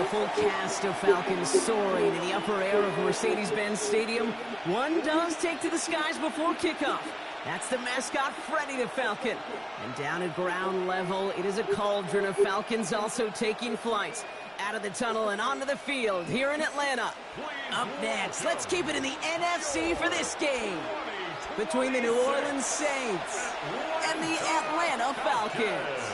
full cast of Falcons soaring in the upper air of Mercedes-Benz Stadium. One does take to the skies before kickoff. That's the mascot, Freddy the Falcon. And down at ground level, it is a cauldron of Falcons also taking flight out of the tunnel and onto the field here in Atlanta. Up next, let's keep it in the NFC for this game between the New Orleans Saints and the Atlanta Falcons.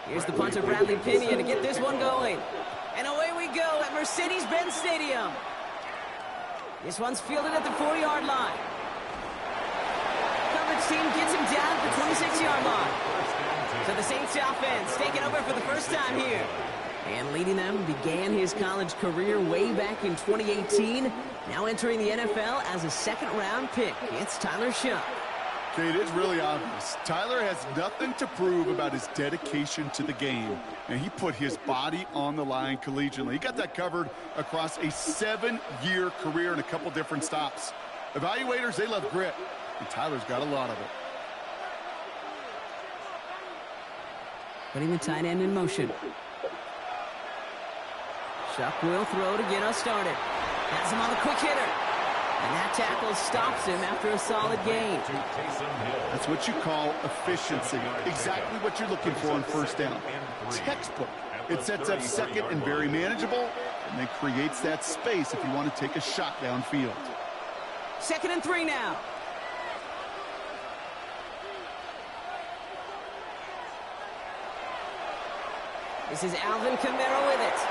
Here's the punter, Bradley Pinion, to get this one going. And away we go at Mercedes-Benz Stadium. This one's fielded at the 40-yard line. Coverage team gets him down at the 26-yard line. So the Saints offense taking over for the first time here. And leading them began his college career way back in 2018. Now entering the NFL as a second-round pick. It's Tyler Shuck. Okay, it is really obvious. Tyler has nothing to prove about his dedication to the game, and he put his body on the line collegiately. He got that covered across a 7-year career in a couple different stops. Evaluators, they love grit, and Tyler's got a lot of it. Putting the tight end in motion. Shuck will throw to get us started. Has him on the quick hitter. And that tackle stops him after a solid gain. That's what you call efficiency. Exactly what you're looking for on first down. Textbook. It sets up second and very manageable, and then creates that space if you want to take a shot downfield. 2nd and 3 now. This is Alvin Kamara with it.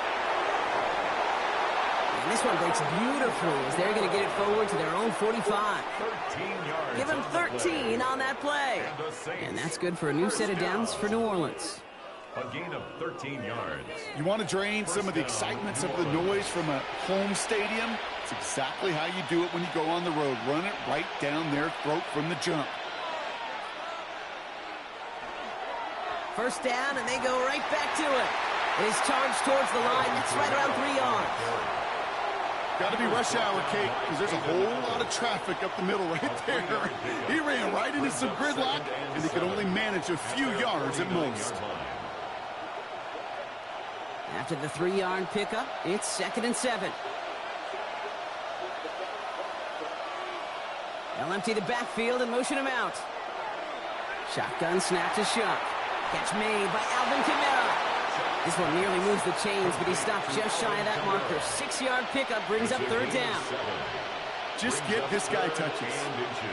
And this one breaks beautifully as they're going to get it forward to their own 45. Give him 13 on that play. And that's good for a new set of downs for New Orleans. A gain of 13 yards. You want to drain some of the excitement, some of the noise from a home stadium? It's exactly how you do it when you go on the road. Run it right down their throat from the jump. First down, and they go right back to it. It is charged towards the line. That's right around 3 yards. Got to be rush hour, Kate, because there's a whole lot of traffic up the middle right there. He ran right into some gridlock, and he could only manage a few yards at most. After the 3-yard pickup, it's 2nd and 7. They'll empty the backfield and motion him out. Shotgun snap to Shuck. Catch made by Alvin Kamara. This one nearly moves the chains, but he stopped just shy of that marker. 6-yard pickup brings up 3rd down. Just get this guy touches.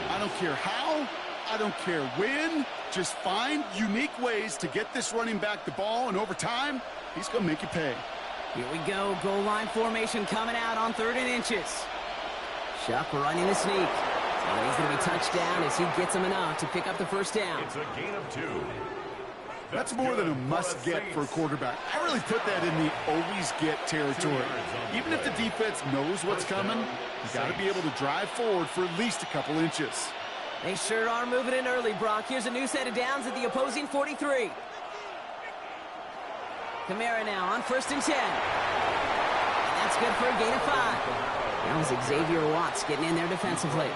I don't care how, I don't care when. Just find unique ways to get this running back the ball, and over time, he's going to make you pay. Here we go. Goal line formation coming out on 3rd and inches. Shuck running the sneak. And he's going to be touched down as he gets him enough to pick up the 1st down. It's a gain of 2. That's more than a must-get for a quarterback. I really put that in the always-get territory. Even if the defense knows what's coming, you got to be able to drive forward for at least a couple inches. They sure are moving in early, Brock. Here's a new set of downs at the opposing 43. Kamara now on 1st and 10. And that's good for a gain of 5. That was Xavier Watts getting in there defensively.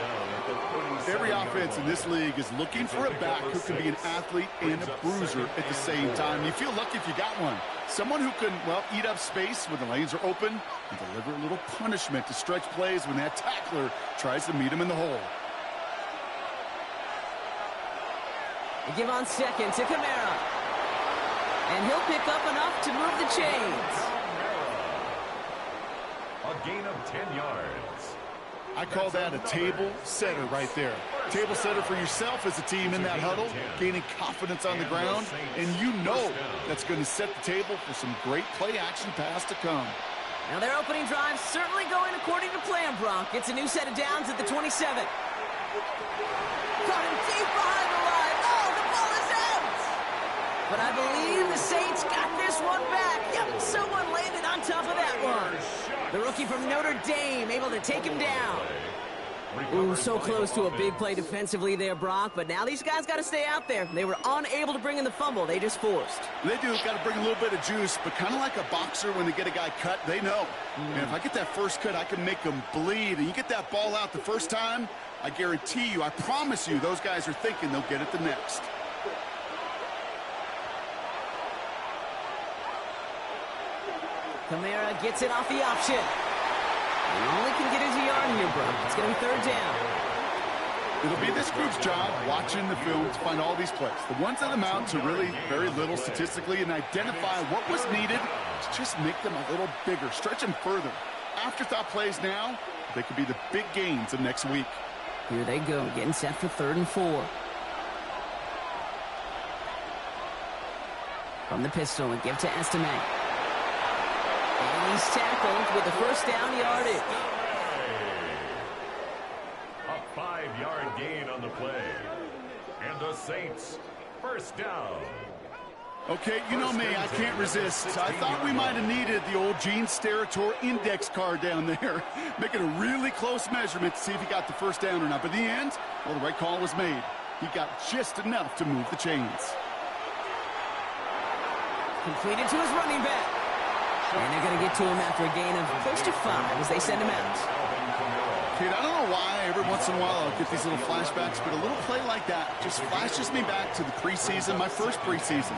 Every offense in this league is looking for a back who can be an athlete and a bruiser at the same time. You feel lucky if you got one. Someone who can, well, eat up space when the lanes are open and deliver a little punishment to stretch plays when that tackler tries to meet him in the hole. They give on 2nd to Kamara. And he'll pick up enough to move the chains. A gain of 10 yards. I call that a table setter right there. Table setter for yourself as a team in that huddle, gaining confidence on the ground, and you know that's going to set the table for some great play-action pass to come. Now their opening drive certainly going according to plan, Brock. It's a new set of downs at the 27. Caught him deep behind the line. Oh, the ball is out! But I believe the Saints got this one back. Yep, someone landed on top of that one. The rookie from Notre Dame able to take him down. Ooh, so close to a big play defensively there, Brock. But now these guys got to stay out there. They were unable to bring in the fumble. They just forced. They do. Got to bring a little bit of juice, but kind of like a boxer when they get a guy cut, they know. And if I get that first cut, I can make them bleed. And you get that ball out the first time, I guarantee you, I promise you, those guys are thinking they'll get it the next. Kamara gets it off the option. He only can get his yard here, bro. It's going to be third down. It'll be this group's job watching the film to find all these plays. The ones that amount to really very little statistically and identify what was needed to just make them a little bigger, stretch them further. Afterthought plays now, they could be the big gains of next week. Here they go, getting set for 3rd and 4. From the pistol, and give to Estime. And he's tackled with the first down yardage. A 5-yard gain on the play. And the Saints, first down. Okay, you know me, I can't resist. I thought we might have needed the old Gene Steratore index card down there. Making a really close measurement to see if he got the first down or not. But in the end, well, the right call was made. He got just enough to move the chains. Completed to his running back. And they're going to get to him after a gain of close to 5 as they send him out. Kid, I don't know why every once in a while I'll get these little flashbacks, but a little play like that just flashes me back to the preseason, my first preseason.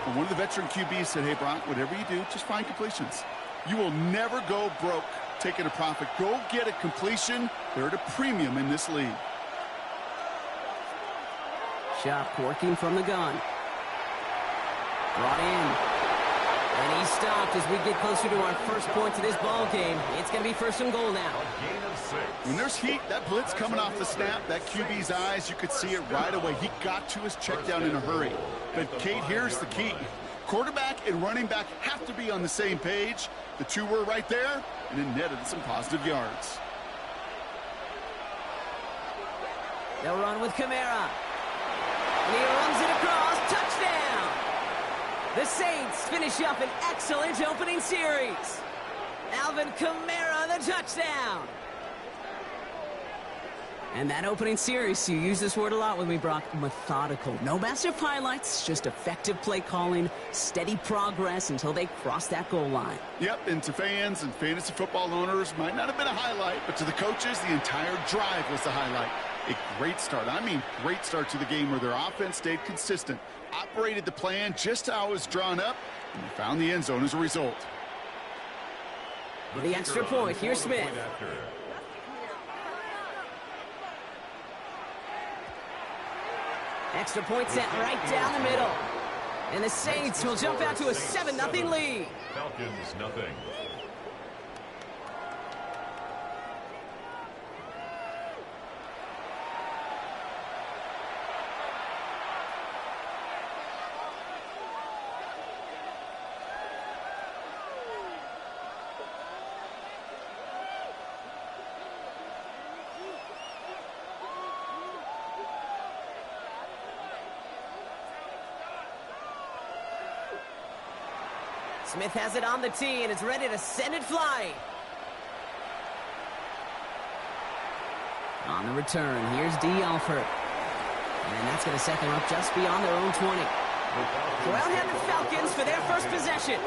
And one of the veteran QBs said, hey, Brock, whatever you do, just find completions. You will never go broke taking a profit. Go get a completion. They're at a premium in this league. Shot working from the gun. Brought in. And he stopped as we get closer to our first point to this ball game. It's going to be 1st and goal now. When there's heat, that blitz coming off the snap, that QB's eyes, you could see it right away. He got to his check down in a hurry. But, Kate, here's the key. Quarterback and running back have to be on the same page. The two were right there, and it netted some positive yards. They'll run with Kamara. And he runs it across. Touchdown! The Saints finish up an excellent opening series. Alvin Kamara, the touchdown. And that opening series, you use this word a lot with me, Brock, methodical. No massive highlights, just effective play calling, steady progress until they cross that goal line. Yep, and to fans and fantasy football owners, might not have been a highlight, but to the coaches, the entire drive was the highlight. A great start. I mean, great start to the game where their offense stayed consistent, operated the plan just how it was drawn up, and they found the end zone as a result. The extra point, here's Smith. Extra point set right down the middle. And the Saints will jump out to a 7-0 lead. Falcons, nothing. Smith has it on the tee and is ready to send it flying. On the return, here's D. Alford. And that's going to set them up just beyond their own 20. Well-handed Falcons for their first possession.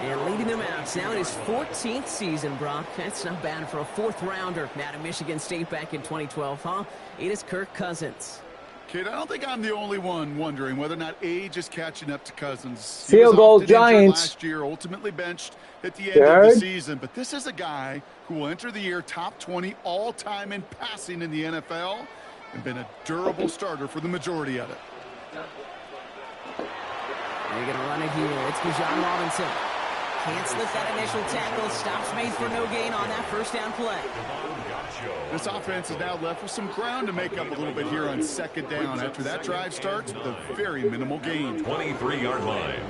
And leading them out. It's now in his 14th season, Brock. That's not bad for a 4th-rounder out of Michigan State back in 2012, huh? It is Kirk Cousins. Kid, I don't think I'm the only one wondering whether or not age is catching up to Cousins. Field goal, Giants. Last year, ultimately benched at the end of the season. But this is a guy who will enter the year top 20 all-time in passing in the NFL and been a durable starter for the majority of it. They're going to run it here. It's Bijan Robinson. Can't slip that initial tackle. Stops made for no gain on that first down play. This offense is now left with some ground to make up a little bit here on 2nd down after that drive starts with a very minimal gain. 23-yard line.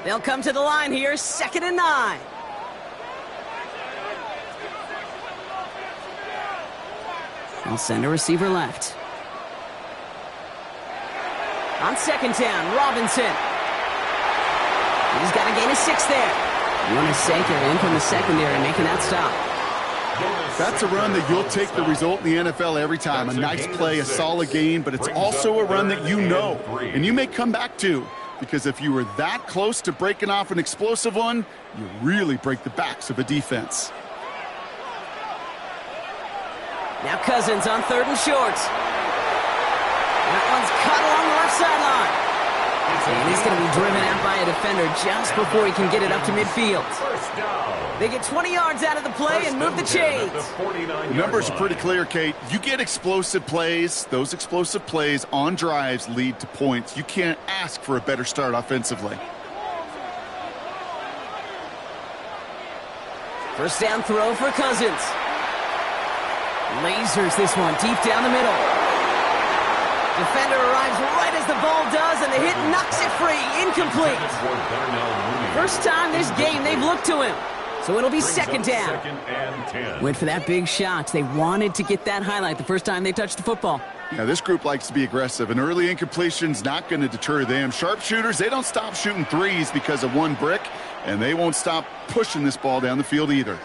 They'll come to the line here, 2nd and 9. They'll send a receiver left. On 2nd down, Robinson. He's got to gain a 6 there. You want to say they're in from the secondary making that stop. That's a run that you'll take the result in the NFL every time. A nice play, a solid gain, but it's also a run that you know, and you may come back to, because if you were that close to breaking off an explosive one, you really break the backs of a defense. Now Cousins on 3rd and short. That one's cut along the left sideline. And he's going to be driven out by a defender just before he can get it up to midfield. They get 20 yards out of the play and move the chains. The numbers are pretty clear, Kate. You get explosive plays. Those explosive plays on drives lead to points. You can't ask for a better start offensively. First down throw for Cousins. Lasers this one deep down the middle. Defender arrives right as the ball does, and the hit knocks it free. Incomplete. First time this game they've looked to him. So it'll be second down. Went for that big shot. They wanted to get that highlight the first time they touched the football. Now, this group likes to be aggressive. An early incompletion's not going to deter them. Sharpshooters, they don't stop shooting threes because of one brick, and they won't stop pushing this ball down the field either.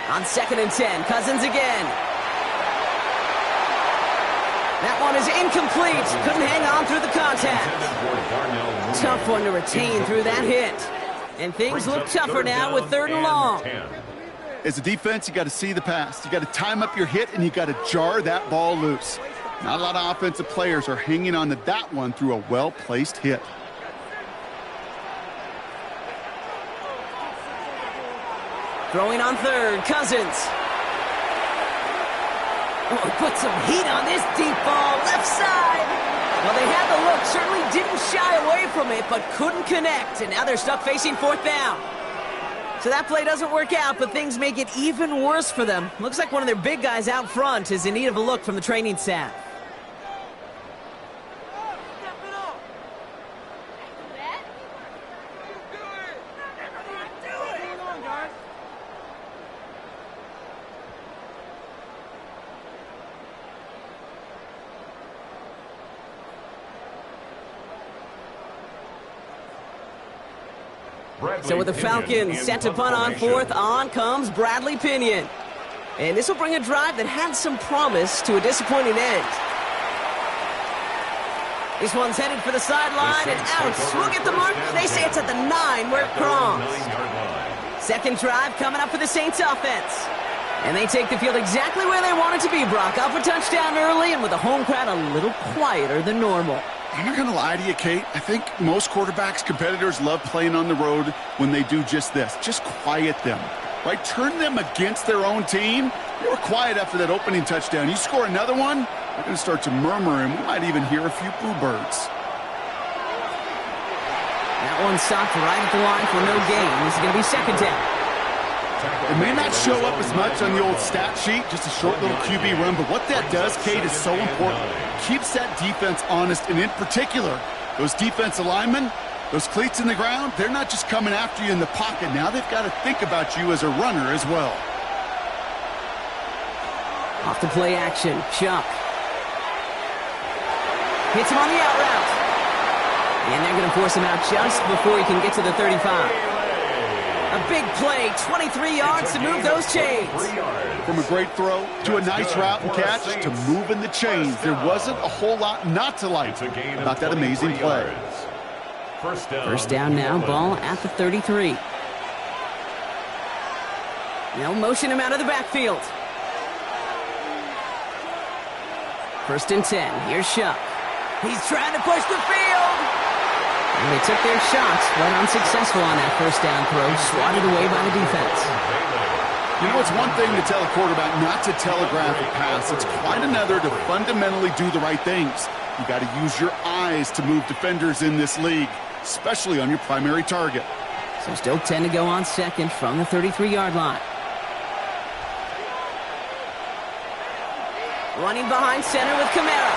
On 2nd and 10, Cousins again. That one is incomplete. Couldn't hang on through the contact. Tough one to retain through that hit. And things look tougher now with 3rd and long. As a defense, you got to see the pass. You got to time up your hit, and you got to jar that ball loose. Not a lot of offensive players are hanging on to that one through a well-placed hit. Throwing on 3rd, Cousins. Oh, put some heat on this deep ball, left side. Well, they had the look, certainly didn't shy away from it, but couldn't connect, and now they're stuck facing 4th down. So that play doesn't work out, but things make it even worse for them. Looks like one of their big guys out front is in need of a look from the training staff. So with the Falcons set to punt on 4th, on comes Bradley Pinion. And this will bring a drive that had some promise to a disappointing end. This one's headed for the sideline and out. We'll get the mark. They say it's at the 9 where it prongs. Second drive coming up for the Saints offense. And they take the field exactly where they want it to be, Brock. Up a touchdown early and with the home crowd a little quieter than normal. I'm not going to lie to you, Kate. I think most quarterbacks, competitors love playing on the road when they do just this. Just quiet them, right? Turn them against their own team. They were quiet after that opening touchdown. You score another one, they're going to start to murmur, and we might even hear a few boo birds. That one stopped right at the line for no gain. This is going to be second down. It may not show up as much on the old stat sheet, just a short little QB run, but what that does, Kate, is so important. Keeps that defense honest, and in particular, those defensive linemen, those cleats in the ground, they're not just coming after you in the pocket. Now they've got to think about you as a runner as well. Off the play action, Chuck. Hits him on the out route. And they're going to force him out just before he can get to the 35. A big play, 23 yards to move those chains. From a great throw to a nice route and catch to moving the chains. There wasn't a whole lot not to like about that amazing play. First down now, ball at the 33. They'll motion him out of the backfield. 1st and 10, here's Shuck. He's trying to push the field. And they took their shots, but unsuccessful on that first down throw, swatted away by the defense. You know, it's one thing to tell a quarterback not to telegraph a pass. It's quite another to fundamentally do the right things. You got to use your eyes to move defenders in this league, especially on your primary target. So still 10 to go on second from the 33-yard line. Running behind center with Kamara.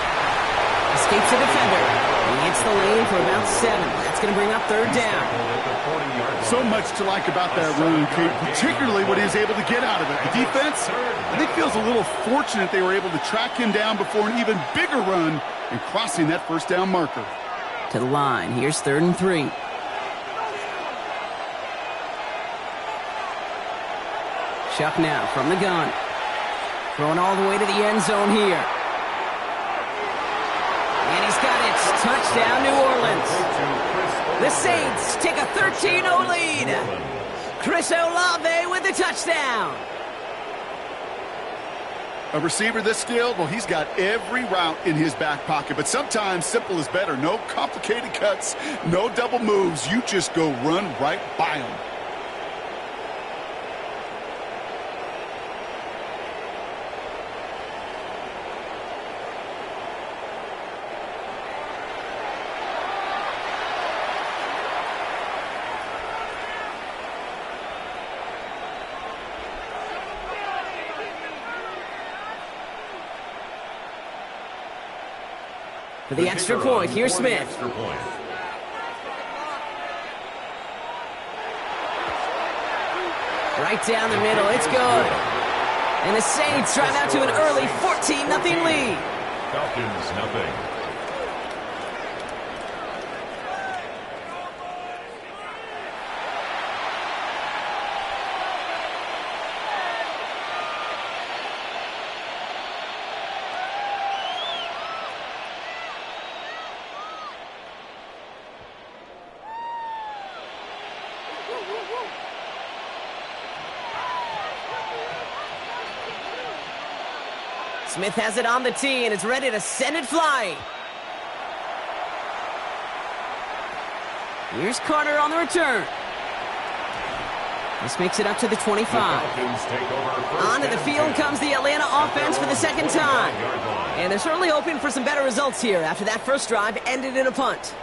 Escapes the defender. He hits the lane for about 7. That's going to bring up 3rd down. So much to like about that run, Kate, particularly what he was able to get out of it. The defense, I think, feels a little fortunate they were able to track him down before an even bigger run and crossing that first down marker. To the line. Here's 3rd and 3. Chuck now from the gun. Throwing all the way to the end zone here. And he's got it. Touchdown, New Orleans. The Saints take a 13-0 lead. Chris Olave with the touchdown. A receiver this skilled, well, he's got every route in his back pocket. But sometimes simple is better. No complicated cuts, no double moves. You just go run right by him. For the extra point, here's Smith. Right down the middle, it's good. And the Saints drive out to an early 14-0 lead. Falcons, nothing. Smith has it on the tee and is ready to send it flying. Here's Carter on the return. This makes it up to the 25. Onto the field comes the Atlanta offense for the second time. And they're certainly hoping for some better results here after that first drive ended in a punt.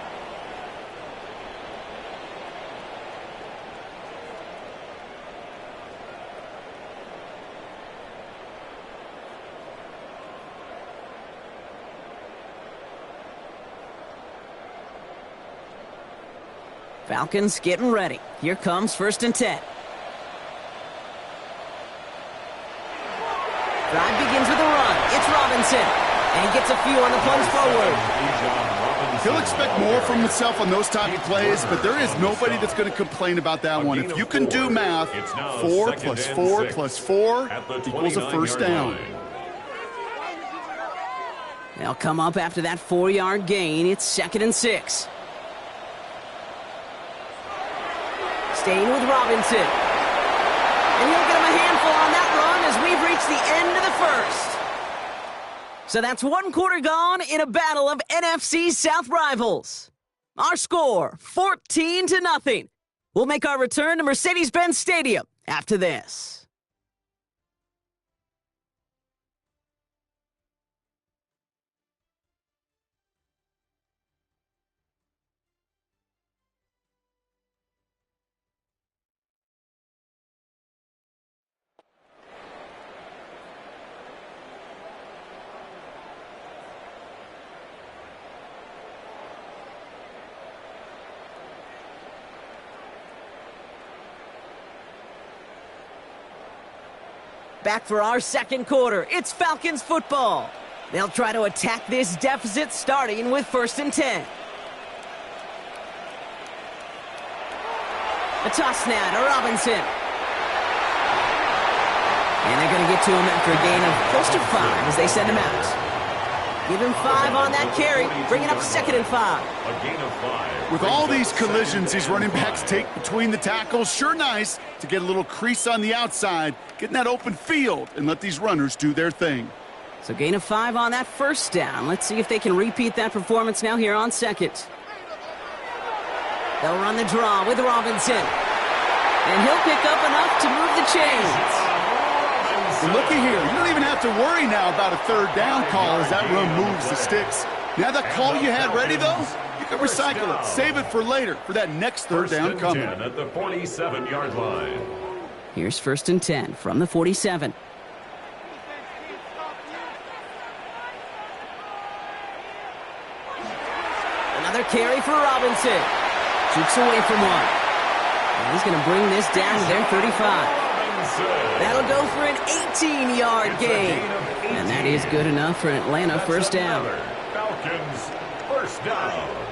Falcons getting ready. Here comes 1st and 10. Drive begins with a run. It's Robinson. And he gets a few on the plunge forward. He'll expect more from himself on those type of plays, but there is nobody that's going to complain about that one. If you can do math, 4 plus 4 plus 4 equals a first down. They'll come up after that 4-yard gain. It's 2nd and 6. Staying with Robinson. And he'll get him a handful on that run as we've reached the end of the first. So that's 1 quarter gone in a battle of NFC South rivals. Our score, 14-0. We'll make our return to Mercedes-Benz Stadium after this. Back for our second quarter. It's Falcons football. They'll try to attack this deficit starting with 1st and 10. A toss now to Robinson. And they're going to get to him after a gain of close to 5 as they send him out. Give him 5 on that carry, bringing up 2nd and 5. A gain of 5. With all these collisions these running backs take between the tackles, sure nice to get a little crease on the outside, get in that open field, and let these runners do their thing. So gain of 5 on that first down. Let's see if they can repeat that performance now here on 2nd. They'll run the draw with Robinson. And he'll pick up enough to move the chains. And looky here, you don't even have to worry now about a 3rd down call as that run moves the sticks. Now that call you had ready, though, you can recycle it. Save it for later for that next 3rd down coming. 10 at the 47-yard line. Here's 1st and 10 from the 47. Another carry for Robinson. Jukes away from one. And he's going to bring this down to their 35. That'll go for an 18-yard gain. And that is good enough for an Atlanta first down. Falcons first down.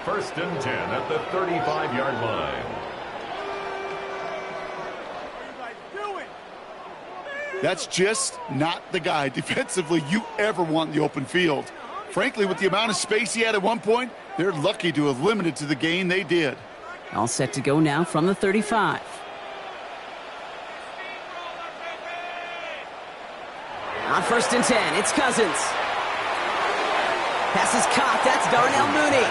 1st and 10 at the 35-yard line. That's just not the guy defensively you ever want in the open field. Frankly, with the amount of space he had at one point, they're lucky to have limited to the gain they did. All set to go now from the 35. On 1st and 10, it's Cousins. Pass is caught. That's Darnell Mooney.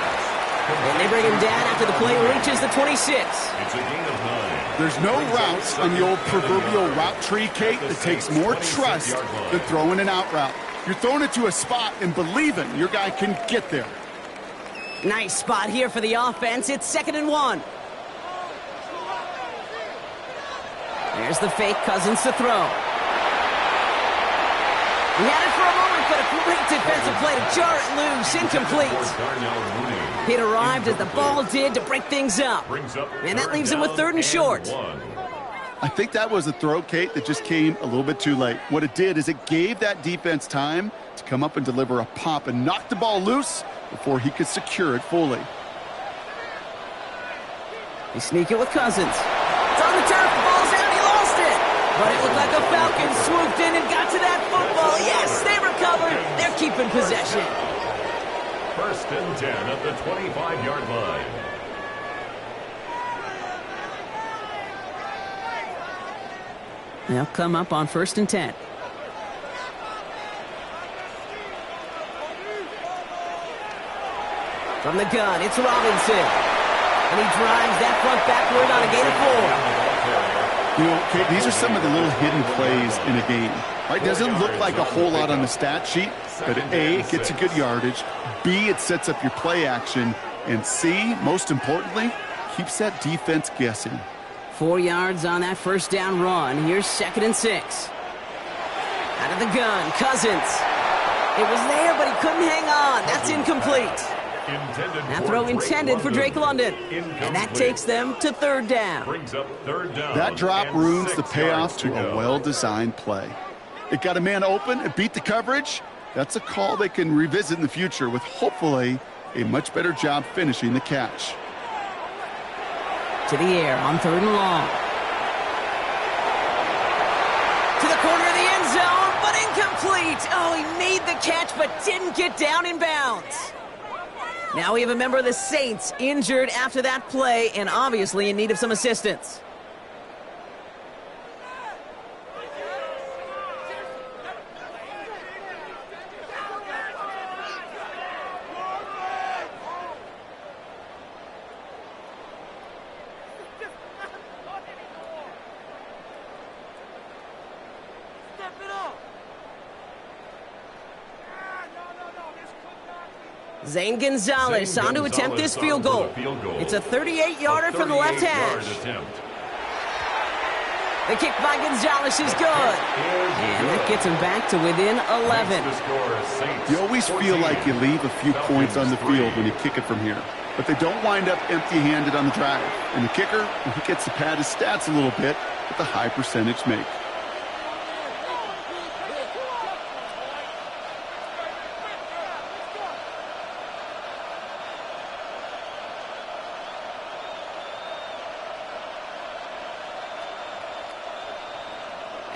And they bring him down after the play reaches the 26. It's a gain of 9. There's no routes on the old proverbial route tree, Kate, that takes more trust than throwing an out route. You're throwing it to a spot and believing your guy can get there. Nice spot here for the offense. It's 2nd and 1. There's the fake. Cousins to throw. He had it for a moment, but a great defensive play to jar it loose. Incomplete. It arrived as the ball did to break things up. And that leaves him with 3rd and short. I think that was a throw, Kate, that just came a little bit too late. What it did is it gave that defense time to come up and deliver a pop and knock the ball loose before he could secure it fully. They sneak it with Cousins. It's on the turf. The ball's out. He lost it. But it looked like a Falcon swooped in and got to that football. Yes, they recovered. They're keeping possession. 1st and 10 at the 25-yard line. They'll come up on 1st and 10. From the gun, it's Robinson. And he drives that front backward on a gain of 4. You know, Kate, these are some of the little hidden plays in a game. Right? Doesn't look like a whole lot on the stat sheet, but A, it gets a good yardage. B, it sets up your play action. And C, most importantly, keeps that defense guessing. 4 yards on that 1st down run. Here's 2nd and 6. Out of the gun, Cousins. It was there, but he couldn't hang on. That's incomplete. That throw intended for Drake London. And that takes them to 3rd down. That drop ruins the payoff to a well-designed play. It got a man open, it beat the coverage. That's a call they can revisit in the future with hopefully a much better job finishing the catch. To the air on 3rd and long. To the corner of the end zone, but incomplete. Oh, he made the catch but didn't get down in bounds. Now we have a member of the Saints injured after that play and obviously in need of some assistance. Zane Gonzalez on to attempt this field goal. It's a 38-yarder from the left hash. The kick by Gonzalez is good. And that gets him back to within 11. You always feel like you leave a few points on the field when you kick it from here. But they don't wind up empty-handed on the drive. And the kicker, he gets to pad his stats a little bit with a high percentage make.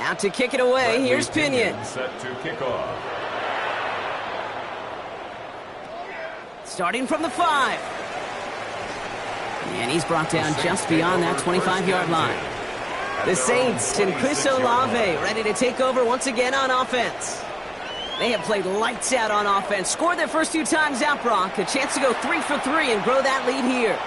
Out to kick it away, here's Pinion. Set to kick off. Starting from the 5. And he's brought down just beyond that 25-yard line. The Saints and Chris Olave ready to take over once again on offense. They have played lights out on offense. Scored their first 2 times out, Brock. A chance to go 3 for 3 and grow that lead here.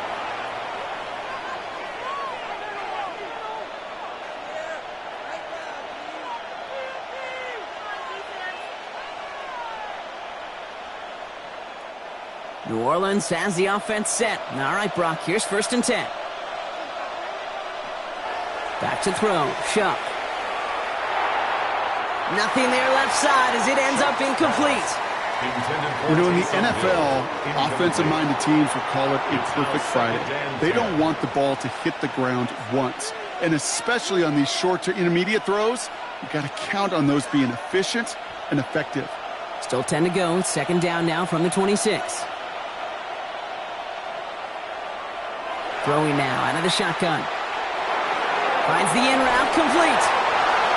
New Orleans has the offense set. All right, Brock, here's 1st and 10. Back to throw. Shuck. Nothing there left side as it ends up incomplete. You know, in the NFL, offensive-minded teams will call it a perfect Friday. They don't want the ball to hit the ground once. And especially on these short to intermediate throws, you've got to count on those being efficient and effective. Still 10 to go. 2nd down now from the 26. Throwing now out of the shotgun. Finds the in route complete.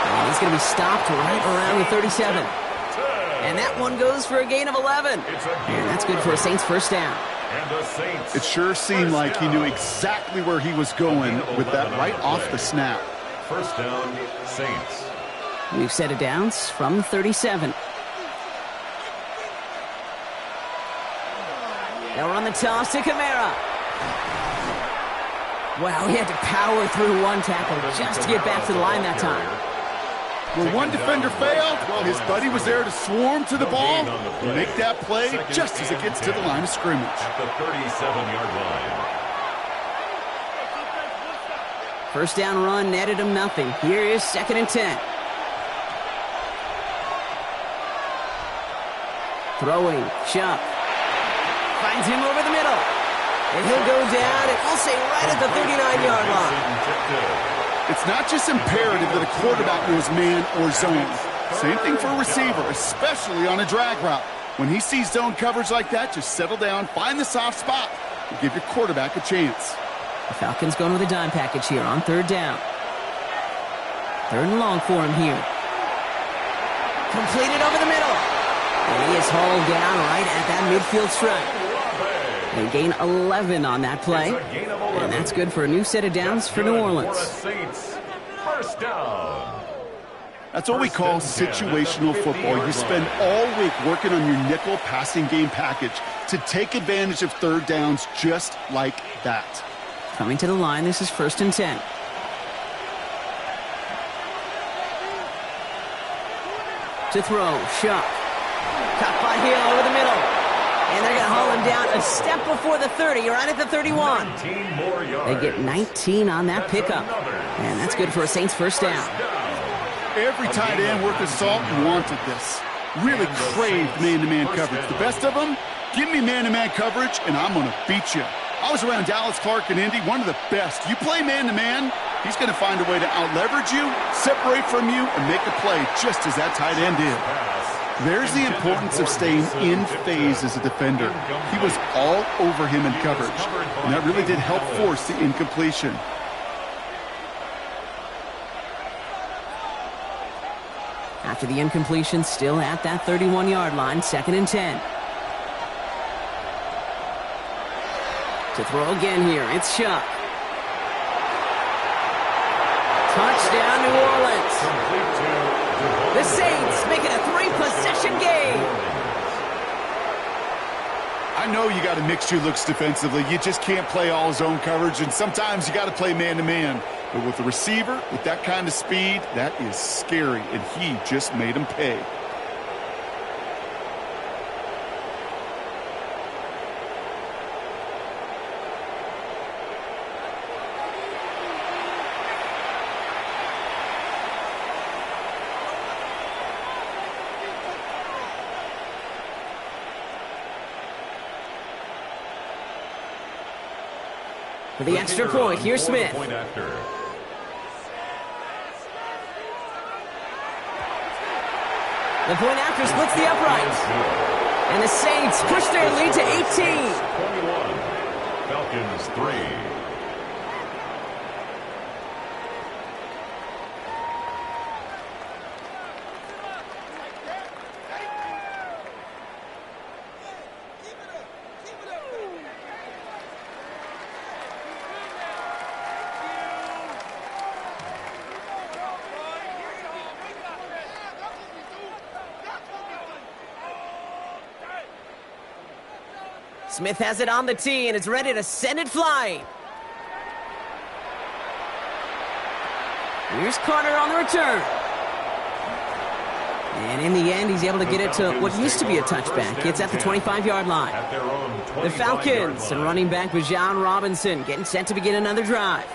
And he's going to be stopped right around the 37. And that one goes for a gain of 11. And that's good for a Saints first down. It sure seemed like he knew exactly where he was going with that right off the snap. First down, Saints. We've set it downs from 37. They'll run the toss to Kamara. Wow, he had to power through one tackle just to get back to the line that time. Where one defender failed, well, his buddy was there to swarm to the ball and make that play just as it gets to the line of scrimmage. At the 37-yard line. First down run netted him nothing. Here is 2nd and 10. Throwing, Chubb. Finds him over the middle. And he'll go down, and we'll say right at the 39-yard line. It's not just imperative that a quarterback knows man or zone. Same thing for a receiver, especially on a drag route. When he sees zone coverage like that, just settle down, find the soft spot, and give your quarterback a chance. The Falcons going with a dime package here on 3rd down. 3rd and long for him here. Completed over the middle. And he is hauled down right at that midfield stripe. They gain 11 on that play. And that's good for a new set of downs for New Orleans. First down. That's what we call situational football. You spend all week working on your nickel passing game package to take advantage of 3rd downs just like that. Coming to the line, this is 1st and 10. To throw, Shuck. Caught by Hill over the middle. And they're going to haul him down a step before the 30. You're right at the 31. They get 19 on that pickup. And that's good for a Saints first down. Every tight end worth his salt wanted this. Really craved man-to-man coverage. The best of them, give me man-to-man coverage, and I'm going to beat you. I was around Dallas Clark and Indy, one of the best. You play man-to-man, he's going to find a way to out-leverage you, separate from you, and make a play just as that tight end did. There's the importance of staying in phase as a defender. He was all over him in coverage, and that really did help force the incompletion. After the incompletion, still at that 31-yard line, 2nd and 10. To throw again here, it's Shuck. Touchdown, New Orleans. The Saints make it a 3-possession game. I know you got to mix your looks defensively. You just can't play all zone coverage, and sometimes you got to play man-to-man. But with the receiver, with that kind of speed, that is scary, and he just made him pay. For the extra point, here's Smith. The point after splits the uprights. And the Saints push their lead to 18. 21. Falcons 3. Smith has it on the tee, and it's ready to send it flying. Here's Carter on the return. And in the end, he's able to get it to what used to be a touchback. It's at the 25-yard line. The Falcons and running back Bijan Robinson getting set to begin another drive.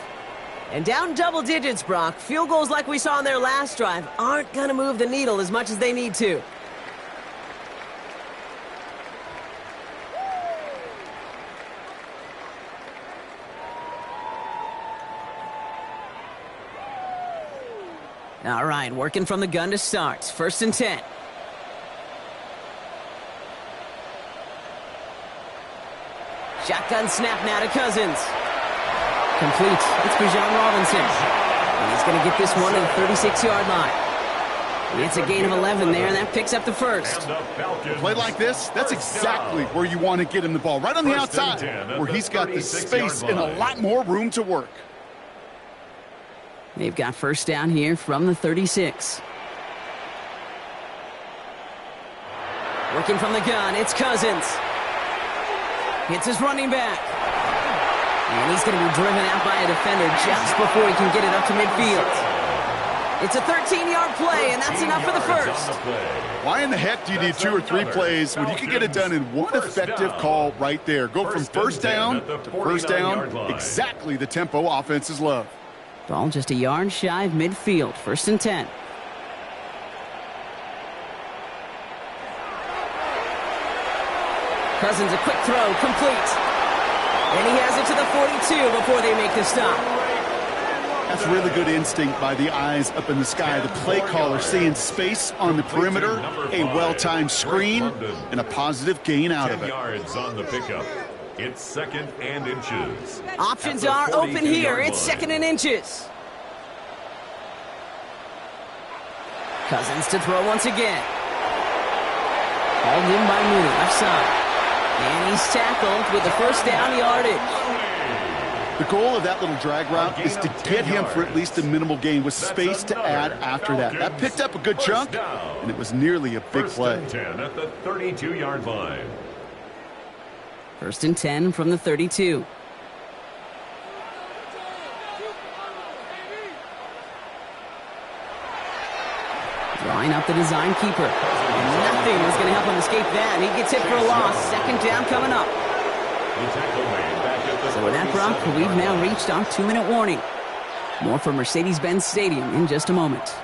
And down double digits, Brock. Field goals like we saw in their last drive aren't going to move the needle as much as they need to. All right, working from the gun to start. 1st and 10. Shotgun snap now to Cousins. Complete. It's Bijan Robinson. And He's going to get this one to the 36-yard line. It's a gain of 11 there, and that picks up the first. A play like this, that's exactly where you want to get him the ball, right on the outside, where he's got the space and a lot more room to work. They've got first down here from the 36. Working from the gun, it's Cousins. Hits his running back. And he's going to be driven out by a defender just before he can get it up to midfield. It's a 13-yard play, and that's enough for the first. Why in the heck do you need 2 or 3 plays when you can get it done in one effective call right there? Go from first down to first down, exactly the tempo offenses love. Ball just a yard shy of midfield, 1st and 10. Cousins, a quick throw, complete. And he has it to the 42 before they make the stop. That's really good instinct by the eyes up in the sky. The play caller seeing space on the perimeter, a well-timed screen, and a positive gain out of it. 10 yards on the pickup. It's 2nd and inches. Options are open here. It's 2nd and inches. Cousins to throw once again. Hauled in by Mooney, left side. And he's tackled with the first down yardage. The goal of that little drag route is to get him for at least a minimal gain with space to add after that. That picked up a good chunk, and it was nearly a big play. 10 at the 32-yard line. 1st and 10 from the 32. Drawing up the design keeper. And nothing was going to help him escape that. He gets hit for a loss. 2nd down coming up. So with that, Brock, we've now reached our 2-minute warning. More from Mercedes-Benz Stadium in just a moment.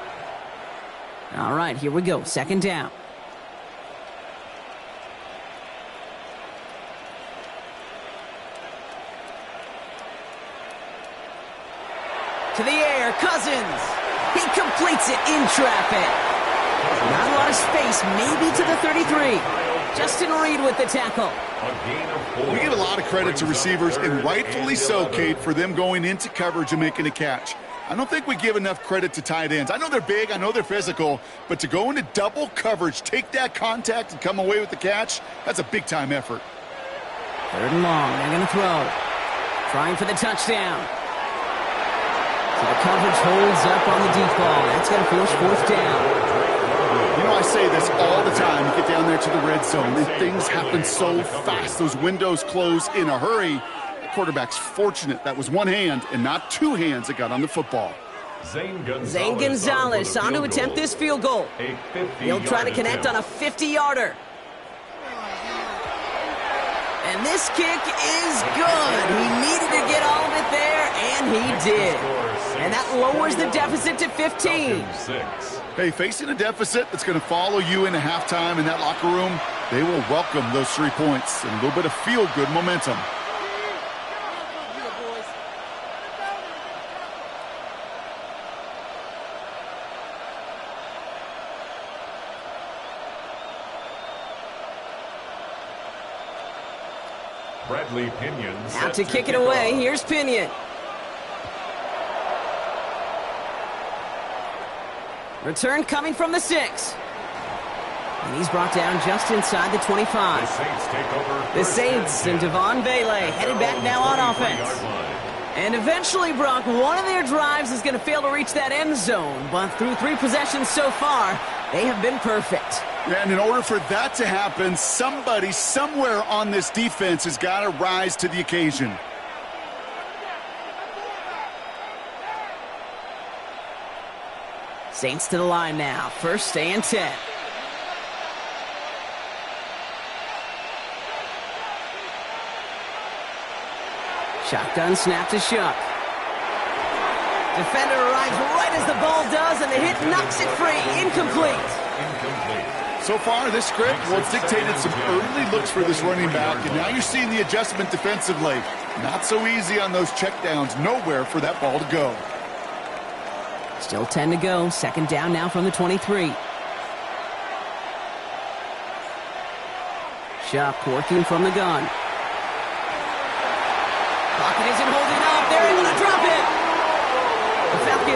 All right, here we go. 2nd down. To the air, Cousins. He completes it in traffic. Not a lot of space, maybe to the 33. Justin Reed with the tackle. We give a lot of credit to receivers, and rightfully so, Kate, for them going into coverage and making a catch. I don't think we give enough credit to tight ends. I know they're big, I know they're physical, but to go into double coverage, take that contact, and come away with the catch, that's a big-time effort. 3rd and long, they're going to throw. Trying for the touchdown. So the coverage holds up on the deep ball. That's going to force 4th down. You know, I say this all the time. You get down there to the red zone, and things happen so fast. Those windows close in a hurry. The quarterback's fortunate that was one hand and not 2 hands that got on the football. Zane Gonzalez on to attempt this field goal. He'll try to connect on a 50-yarder. And this kick is good. He needed to get all of it there, and he did. And that lowers the deficit to 15. Hey, facing a deficit that's going to follow you into halftime in that locker room, they will welcome those 3 points and a little bit of feel-good momentum. Bradley Pinion out to kick it away. Here's Pinion. Return coming from the 6. And he's brought down just inside the 25. The Saints and Devon Bailey headed back now on offense. And eventually, Brock, one of their drives is going to fail to reach that end zone. But through 3 possessions so far, they have been perfect. And in order for that to happen, somebody somewhere on this defense has got to rise to the occasion. Saints to the line now. 1st and 10. Shotgun snap to Shuck. Defender arrives right as the ball does, and the hit knocks it free. Incomplete. So far, this script, well, it's dictated some early looks for this running back, and now you're seeing the adjustment defensively. Not so easy on those checkdowns. Nowhere for that ball to go. Still 10 to go. 2nd down now from the 23. Shuck working from the gun. Pocket isn't holding up. They're able to drop it. The Falcons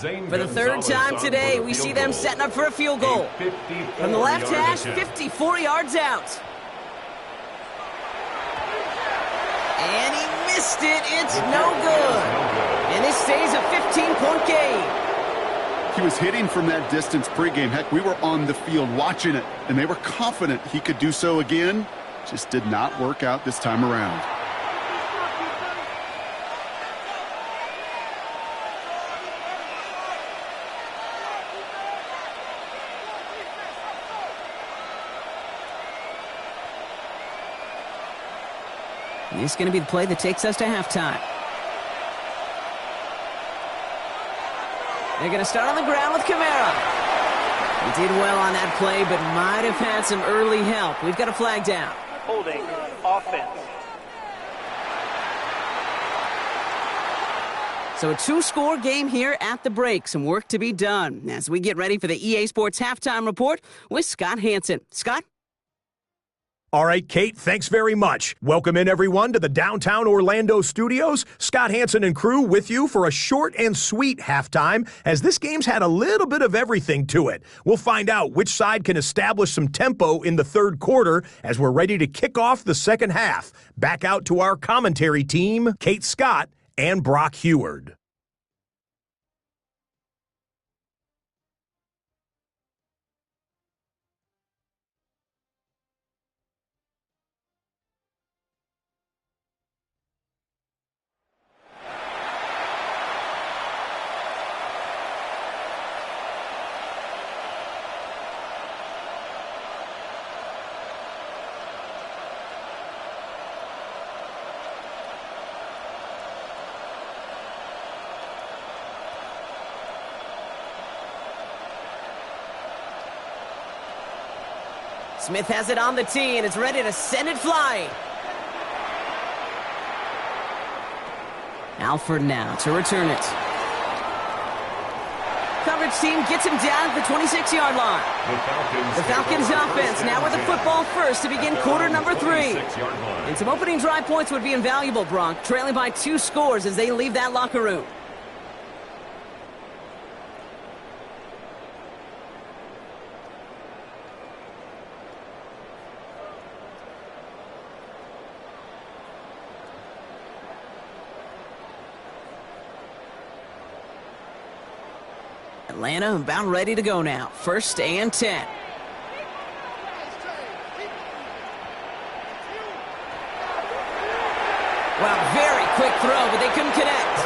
For the third time today, we see them setting up for a field goal. From the left hash, 54 yards out. And he missed it. It's no good. And this stays a 15-point game. He was hitting from that distance pregame. Heck, we were on the field watching it, and they were confident he could do so again. Just did not work out this time around. This is going to be the play that takes us to halftime. They're going to start on the ground with Kamara. He did well on that play, but might have had some early help. We've got a flag down. Holding offense. So a two-score game here at the break. Some work to be done as we get ready for the EA Sports Halftime Report with Scott Hanson. Scott? All right, Kate, thanks very much. Welcome in, everyone, to the downtown Orlando studios. Scott Hanson and crew with you for a short and sweet halftime, as this game's had a little bit of everything to it. We'll find out which side can establish some tempo in the third quarter as we're ready to kick off the second half. Back out to our commentary team, Kate Scott and Brock Heward. Smith has it on the tee and is ready to send it flying. Alford now to return it. Coverage team gets him down at the 26-yard line. The Falcons offense now with the football first to begin quarter number 3. And some opening drive points would be invaluable, Brock, trailing by 2 scores as they leave that locker room. Atlanta about ready to go now. 1st and 10. Wow, very quick throw, but they couldn't connect.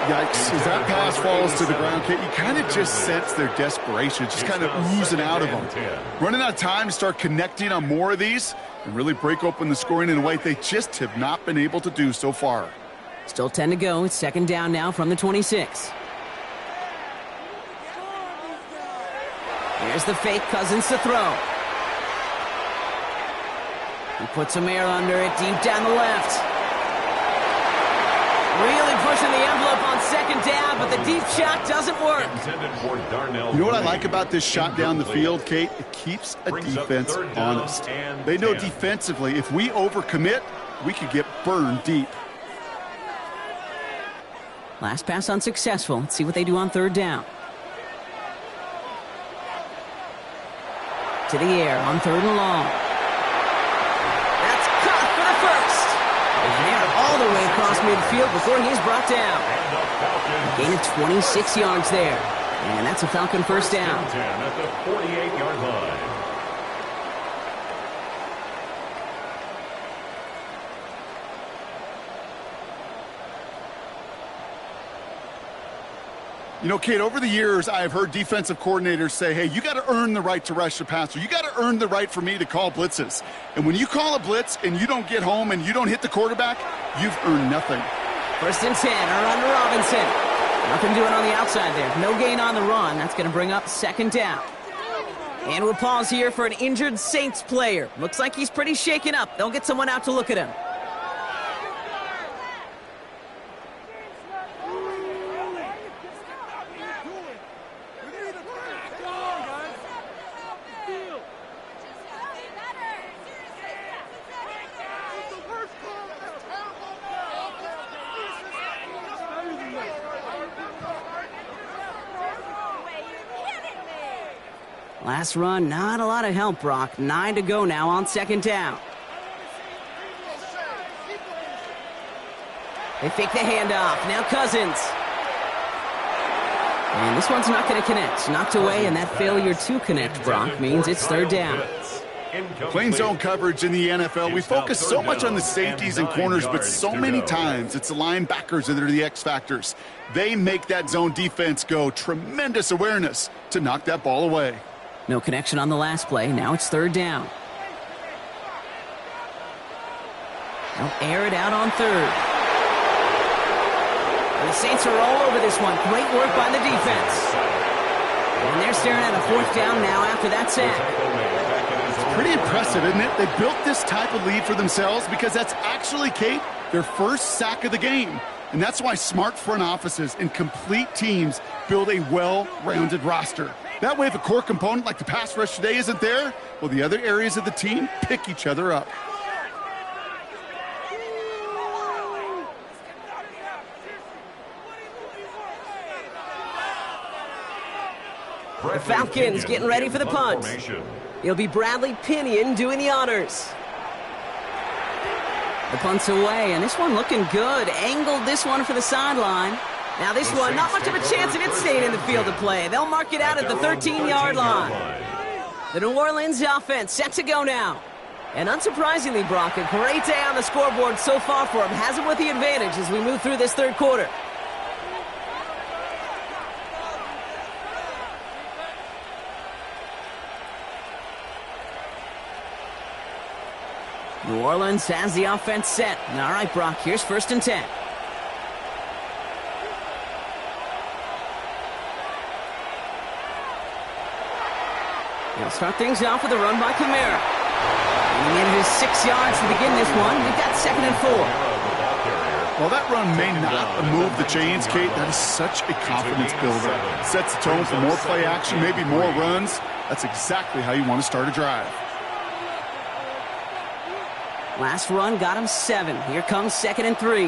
Yikes. As that pass falls to the ground, Kate, you kind of just sense their desperation, just kind of oozing out of them. Running out of time to start connecting on more of these and really break open the scoring in a way they just have not been able to do so far. Still 10 to go. It's 2nd down now from the 26. Here's the fake, Cousins to throw. He puts some air under it, deep down the left. Really pushing the envelope on 2nd down, but the deep shot doesn't work. You know what I like about this shot down the field, Kate? It keeps a defense honest. They know defensively, if we overcommit, we could get burned deep. Last pass unsuccessful. Let's see what they do on 3rd down. To the air on 3rd and long. That's caught for the first. And they're all the way across midfield before he's brought down. A gain of 26 yards there. And that's a Falcon 1st down. At the 48-yard line. You know, Kate, over the years, I've heard defensive coordinators say, hey, you got to earn the right to rush the passer. You got to earn the right for me to call blitzes. And when you call a blitz and you don't get home and you don't hit the quarterback, you've earned nothing. 1st and 10 are under Robinson. Nothing doing on the outside there. No gain on the run. That's going to bring up 2nd down. And we'll pause here for an injured Saints player. Looks like he's pretty shaken up. They'll get someone out to look at him. Last run, not a lot of help, Brock. 9 to go now on second down. They fake the handoff. Now Cousins. And this one's not going to connect. Knocked away, and that failure to connect, Brock, means it's third down. Plain zone coverage in the NFL. We focus so much on the safeties and corners, but so many times it's the linebackers that are the X factors. They make that zone defense go. Tremendous awareness to knock that ball away. No connection on the last play. Now it's third down. They'll air it out on third. And the Saints are all over this one. Great work by the defense. And they're staring at a fourth down now after that sack. Pretty impressive, isn't it? They built this type of lead for themselves because that's actually, Kate, their first sack of the game. And that's why smart front offices and complete teams build a well-rounded roster. That way, if a core component like the pass rush today isn't there, well, the other areas of the team pick each other up. The Falcons getting ready for the punt. It'll be Bradley Pinion doing the honors. The punt's away, and this one looking good. Angled this one for the sideline. Now this one, not much of a chance of it staying in the field of play. They'll mark it out at the 13-yard line. The New Orleans offense set to go now. And unsurprisingly, Brock, a great day on the scoreboard so far for them. Has them with the advantage as we move through this third quarter. New Orleans has the offense set. All right, Brock, here's 1st and 10. They'll start things off with a run by Kamara. And he manages 6 yards to begin this one. We've got 2nd and 4. Well, that run may not move the chains, Kate. That is such a confidence builder. Sets the tone for more play action, maybe more runs. That's exactly how you want to start a drive. Last run got him 7. Here comes 2nd and 3.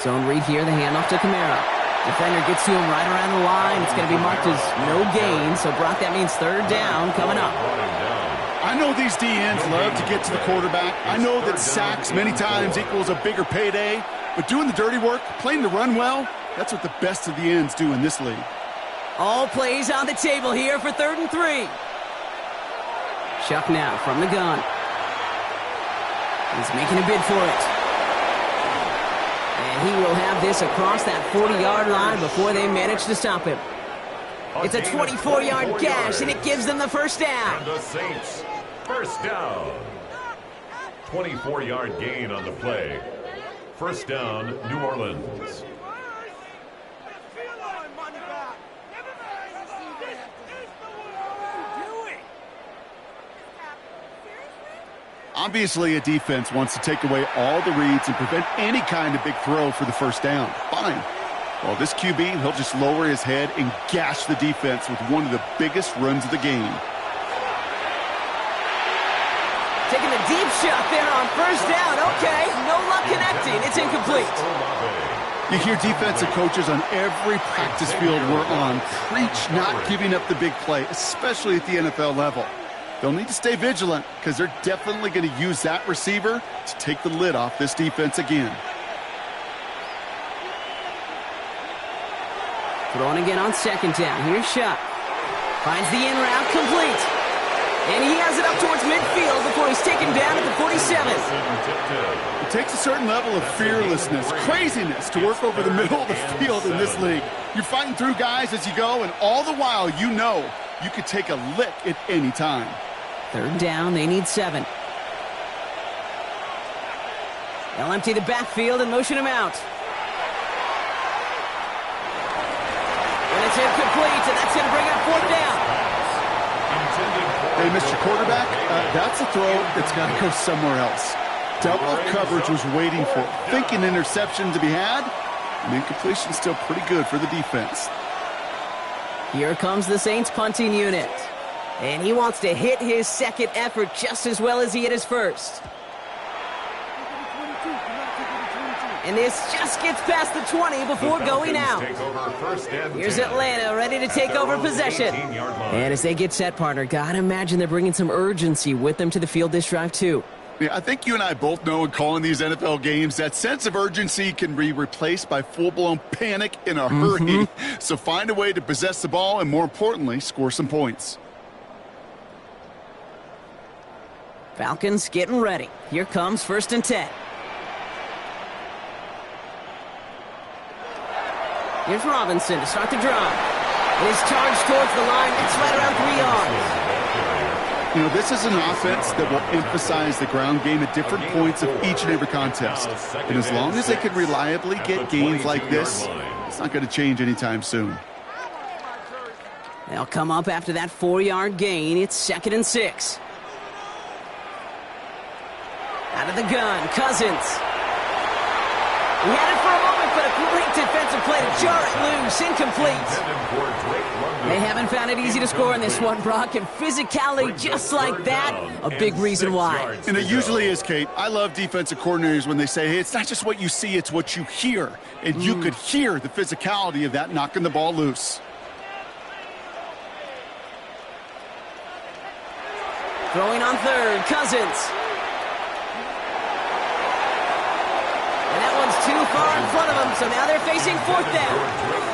Zone read here, the handoff to Kamara. Defender gets to him right around the line. It's going to be marked as no gain. So, Brock, that means third down coming up. I know these DNs love to get to the quarterback. I know that sacks many times equals a bigger payday. But doing the dirty work, playing the run well, that's what the best of the ends do in this league. All plays on the table here for 3rd and 3. Chuck now from the gun. He's making a bid for it. And he will have this across that 40-yard line before they manage to stop him. It's a 24-yard gash, and it gives them the first down. And the Saints, first down. 24-yard gain on the play. First down, New Orleans. Obviously, a defense wants to take away all the reads and prevent any kind of big throw for the first down. Fine. Well, this QB, he'll just lower his head and gash the defense with one of the biggest runs of the game. Taking a deep shot there on first down. Okay, no luck connecting. It's incomplete. You hear defensive coaches on every practice field we're on preach not giving up the big play, especially at the NFL level. They'll need to stay vigilant because they're definitely going to use that receiver to take the lid off this defense again. Throwing again on 2nd down. Here's Shuck. Finds the in route complete. And he has it up towards midfield before he's taken down at the 47. It takes a certain level of fearlessness, craziness to work over the middle of the field in this league. You're fighting through guys as you go, and all the while you know you could take a lick at any time. 3rd down, they need 7. They'll empty the backfield and motion him out. And it's incomplete, and that's going to bring up 4th down. Hey, Mr. Quarterback, that's a throw that's got to go somewhere else. Double coverage was waiting for it. Thinking interception to be had, and incompletion still pretty good for the defense. Here comes the Saints punting unit. And he wants to hit his 2nd effort just as well as he hit his 1st. And this just gets past the 20 before going out. Here's Atlanta ready to take over possession. And as they get set, partner, gotta imagine they're bringing some urgency with them to the field this drive, too. Yeah, I think you and I both know in calling these NFL games that sense of urgency can be replaced by full-blown panic in a hurry. So find a way to possess the ball and, more importantly, score some points. Falcons getting ready. Here comes 1st and 10. Here's Robinson to start the drive. And his charge towards the line. It's right around 3 yards. You know, this is an offense that will emphasize the ground game at different points of each and every contest. And as long as they can reliably get gains like this, it's not going to change anytime soon. They'll come up after that 4-yard gain. It's 2nd and 6. Out of the gun, Cousins. He had it for a moment, but a great defensive play to jar it loose. Incomplete. They haven't found it easy to score in this one, Brock, and physicality just like that, a big reason why. And it usually is, Kate. I love defensive coordinators when they say, hey, it's not just what you see, it's what you hear. And you could hear the physicality of that knocking the ball loose. Throwing on 3rd, Cousins. And that one's too far in front of them, so now they're facing 4th down.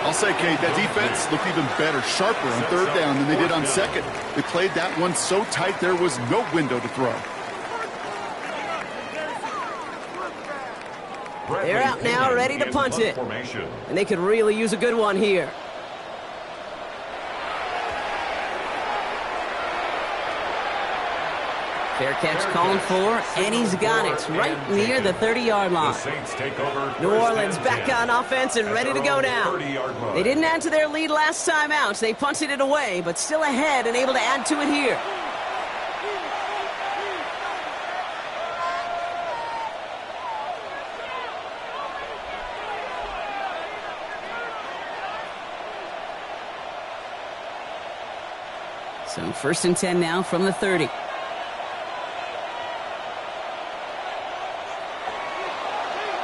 I'll say, Kate, that defense looked even better, sharper on 3rd down than they did on 2nd. They played that one so tight there was no window to throw. They're out now, ready to punt it. And they could really use a good one here. Fair catch called for, and he's got it right near the 30-yard line. New Orleans back on offense and ready to go now. They didn't add to their lead last time out. They punted it away, but still ahead and able to add to it here. So 1st and 10 now from the 30.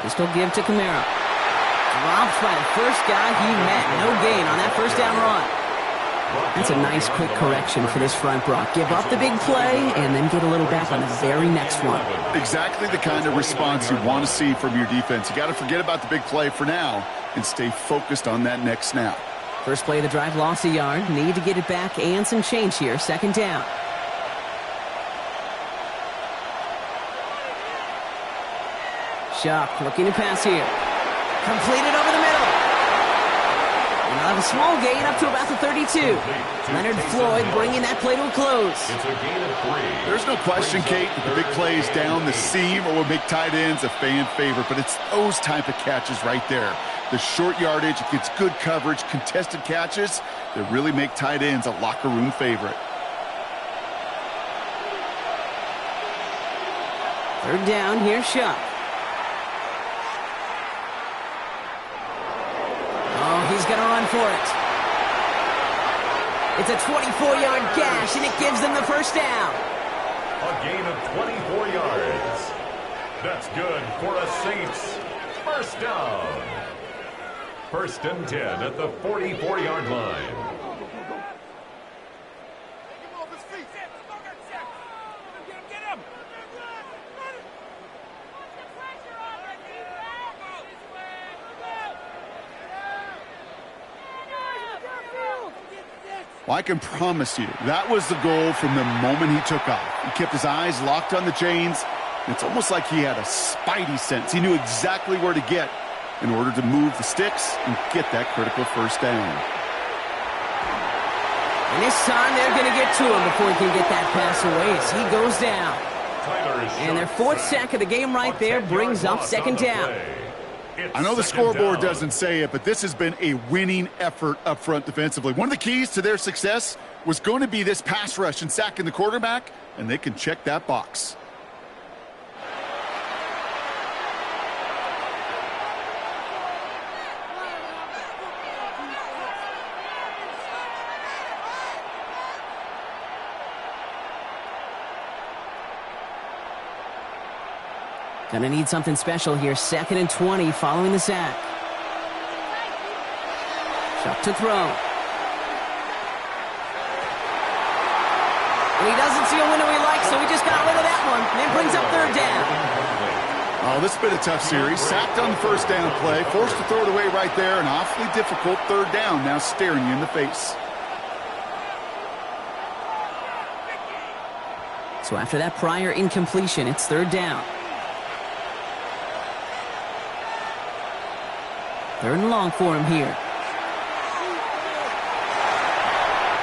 Pistol give to Kamara. Dropped by the first guy he met. No gain on that 1st down run. That's a nice quick correction for this front, Brock. Give up the big play and then get a little back on the very next one. Exactly the kind of response you want to see from your defense. You got to forget about the big play for now and stay focused on that next snap. First play of the drive, lost a yard. Need to get it back and some change here. 2nd down. Shuck looking to pass here. Completed over the middle. And they'll have a small gain up to about the 32. Leonard Floyd bringing that play to a close. It's a gain of 3. There's no question, Kate, that the big plays down the seam or will make tight ends a fan favorite, but it's those type of catches right there. The short yardage, it gets good coverage, contested catches that really make tight ends a locker room favorite. 3rd down, here's Shuck. Oh, he's going to run for it. It's a 24-yard gash, and it gives them the 1st down. A gain of 24 yards. That's good for a Saints 1st down. 1st and 10 at the 44-yard line. Well, I can promise you that was the goal from the moment he took off. He kept his eyes locked on the chains. It's almost like he had a spidey sense. He knew exactly where to get in order to move the sticks and get that critical 1st down. And this time they're going to get to him before he can get that pass away as he goes down. And their 4th sack of the game right there brings up 2nd down. I know the scoreboard doesn't say it, but this has been a winning effort up front defensively. One of the keys to their success was going to be this pass rush and sacking the quarterback, and they can check that box. Gonna need something special here. 2nd and 20 following the sack. Chuck to throw. And he doesn't see a window he likes, so he just got rid of that one. And brings up 3rd down. Oh, this has been a tough series. Sacked on the 1st down play. Forced to throw it away right there. An awfully difficult 3rd down now staring you in the face. So after that prior incompletion, it's 3rd down. 3rd and long for him here.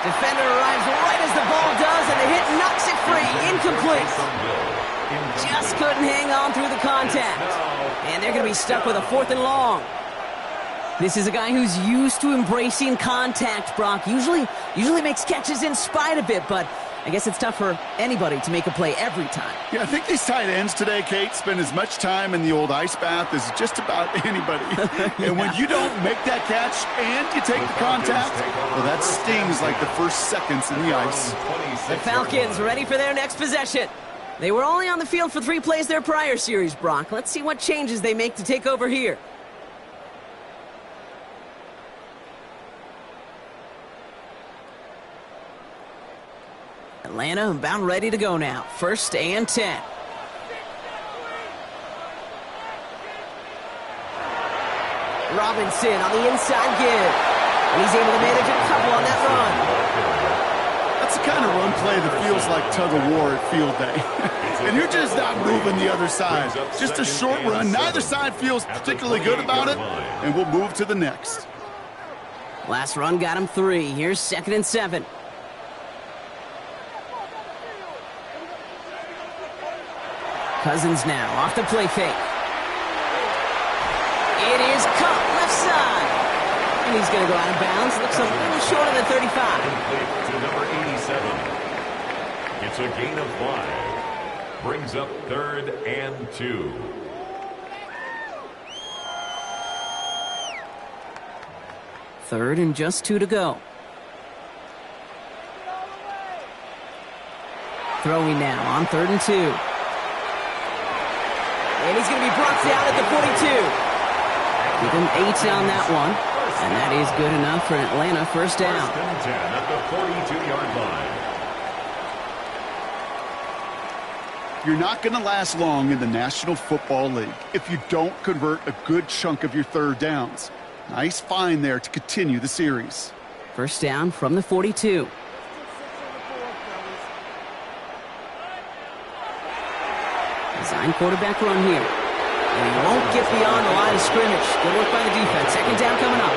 Defender arrives right as the ball does, and the hit knocks it free. Incomplete. Just couldn't hang on through the contact. And they're going to be stuck with a 4th and long. This is a guy who's used to embracing contact, Brock. Usually makes catches in spite of it, but I guess it's tough for anybody to make a play every time. Yeah, I think these tight ends today, Kate, spend as much time in the old ice bath as just about anybody. Yeah. And when you don't make that catch and you take the contact, well, that stings like the first seconds in the ice. The Falcons ready for their next possession. They were only on the field for 3 plays their prior series, Brock. Let's see what changes they make to take over here. Atlanta about ready to go now. 1st and 10. Robinson on the inside give. And he's able to manage a couple on that run. That's the kind of run play that feels like tug-of-war at field day. And you're just not moving the other side. Just a short run. Neither side feels particularly good about it. And we'll move to the next. Last run got him 3. Here's 2nd and 7. Cousins now off the play fake. It is caught left side. And he's going to go out of bounds. Looks a little short of the 35. Complete to number 87. It's a gain of 5. Brings up 3rd and 2. Third and just 2 to go. Throwing now on 3rd and 2. And he's going to be brought down at the 42. Give him 8 on that one. And that is good enough for Atlanta. 1st down. 1st and 10 at the 42-yard line. You're not going to last long in the National Football League if you don't convert a good chunk of your 3rd downs. Nice find there to continue the series. 1st down from the 42. Design quarterback run here. And he won't get beyond the line of scrimmage. Good work by the defense. 2nd down coming up.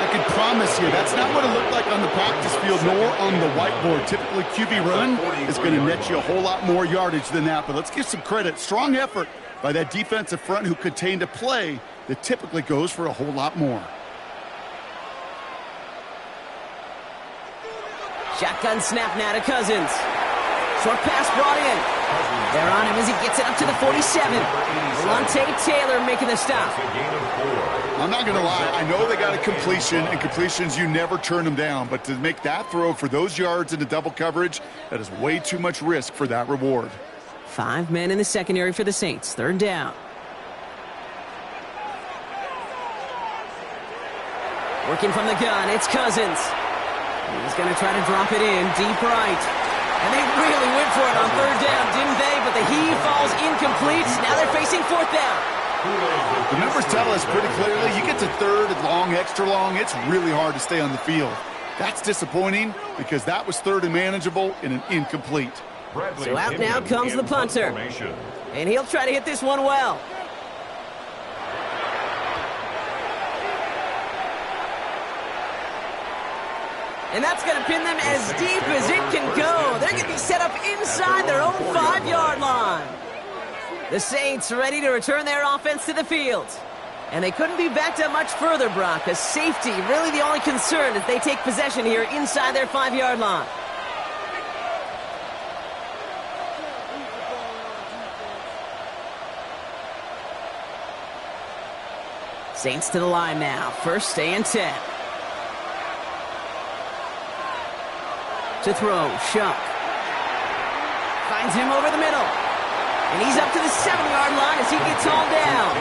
I can promise you that's not what it looked like on the practice field nor on the whiteboard. Typically, QB run is going to net you a whole lot more yardage than that. But let's give some credit. Strong effort by that defensive front who contained a play that typically goes for a whole lot more. Shotgun snap now to Cousins. Short pass brought in. They're on him as he gets it up to the 47. Lante Taylor making the stop. I'm not going to lie. I know they got a completion, and completions, you never turn them down. But to make that throw for those yards into double coverage, that is way too much risk for that reward. 5 men in the secondary for the Saints. 3rd down. Working from the gun, it's Cousins. He's going to try to drop it in deep right. And they really went for it on 3rd down, didn't they? But the heave falls incomplete. Now they're facing 4th down. The numbers tell us pretty clearly, you get to 3rd and long, extra long, it's really hard to stay on the field. That's disappointing because that was 3rd and manageable in an incomplete. So out now comes the punter. And he'll try to hit this one well. And that's going to pin them as deep as it can go. They're going to be set up inside their own 5-yard line. The Saints ready to return their offense to the field. And they couldn't be backed up much further, Brock. A safety, really the only concern as they take possession here inside their 5-yard line. Saints to the line now. 1st and 10. To throw, Shuck. Finds him over the middle. And he's up to the 7-yard he gets all down.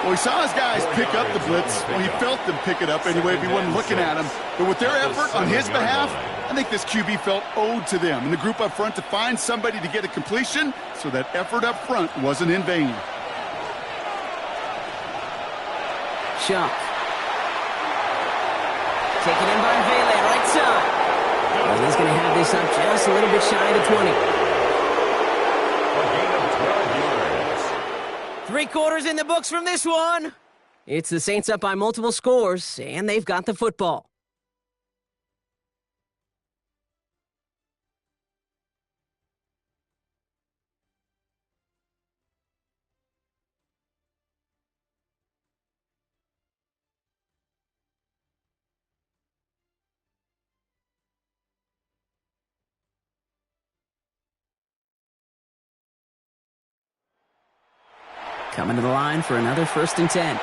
Well, he saw his guys pick up the blitz. Well, he felt them pick it up anyway if he wasn't looking at him. But with their effort on his behalf, I think this QB felt owed to them and the group up front to find somebody to get a completion, so that effort up front wasn't in vain. Shuck. Taken in by Vele, right side. And he's going to have this up just a little bit shy of the 20. A gain of 12 yards. 3 quarters in the books from this one. It's the Saints up by multiple scores, and they've got the football. Coming to the line for another 1st and 10.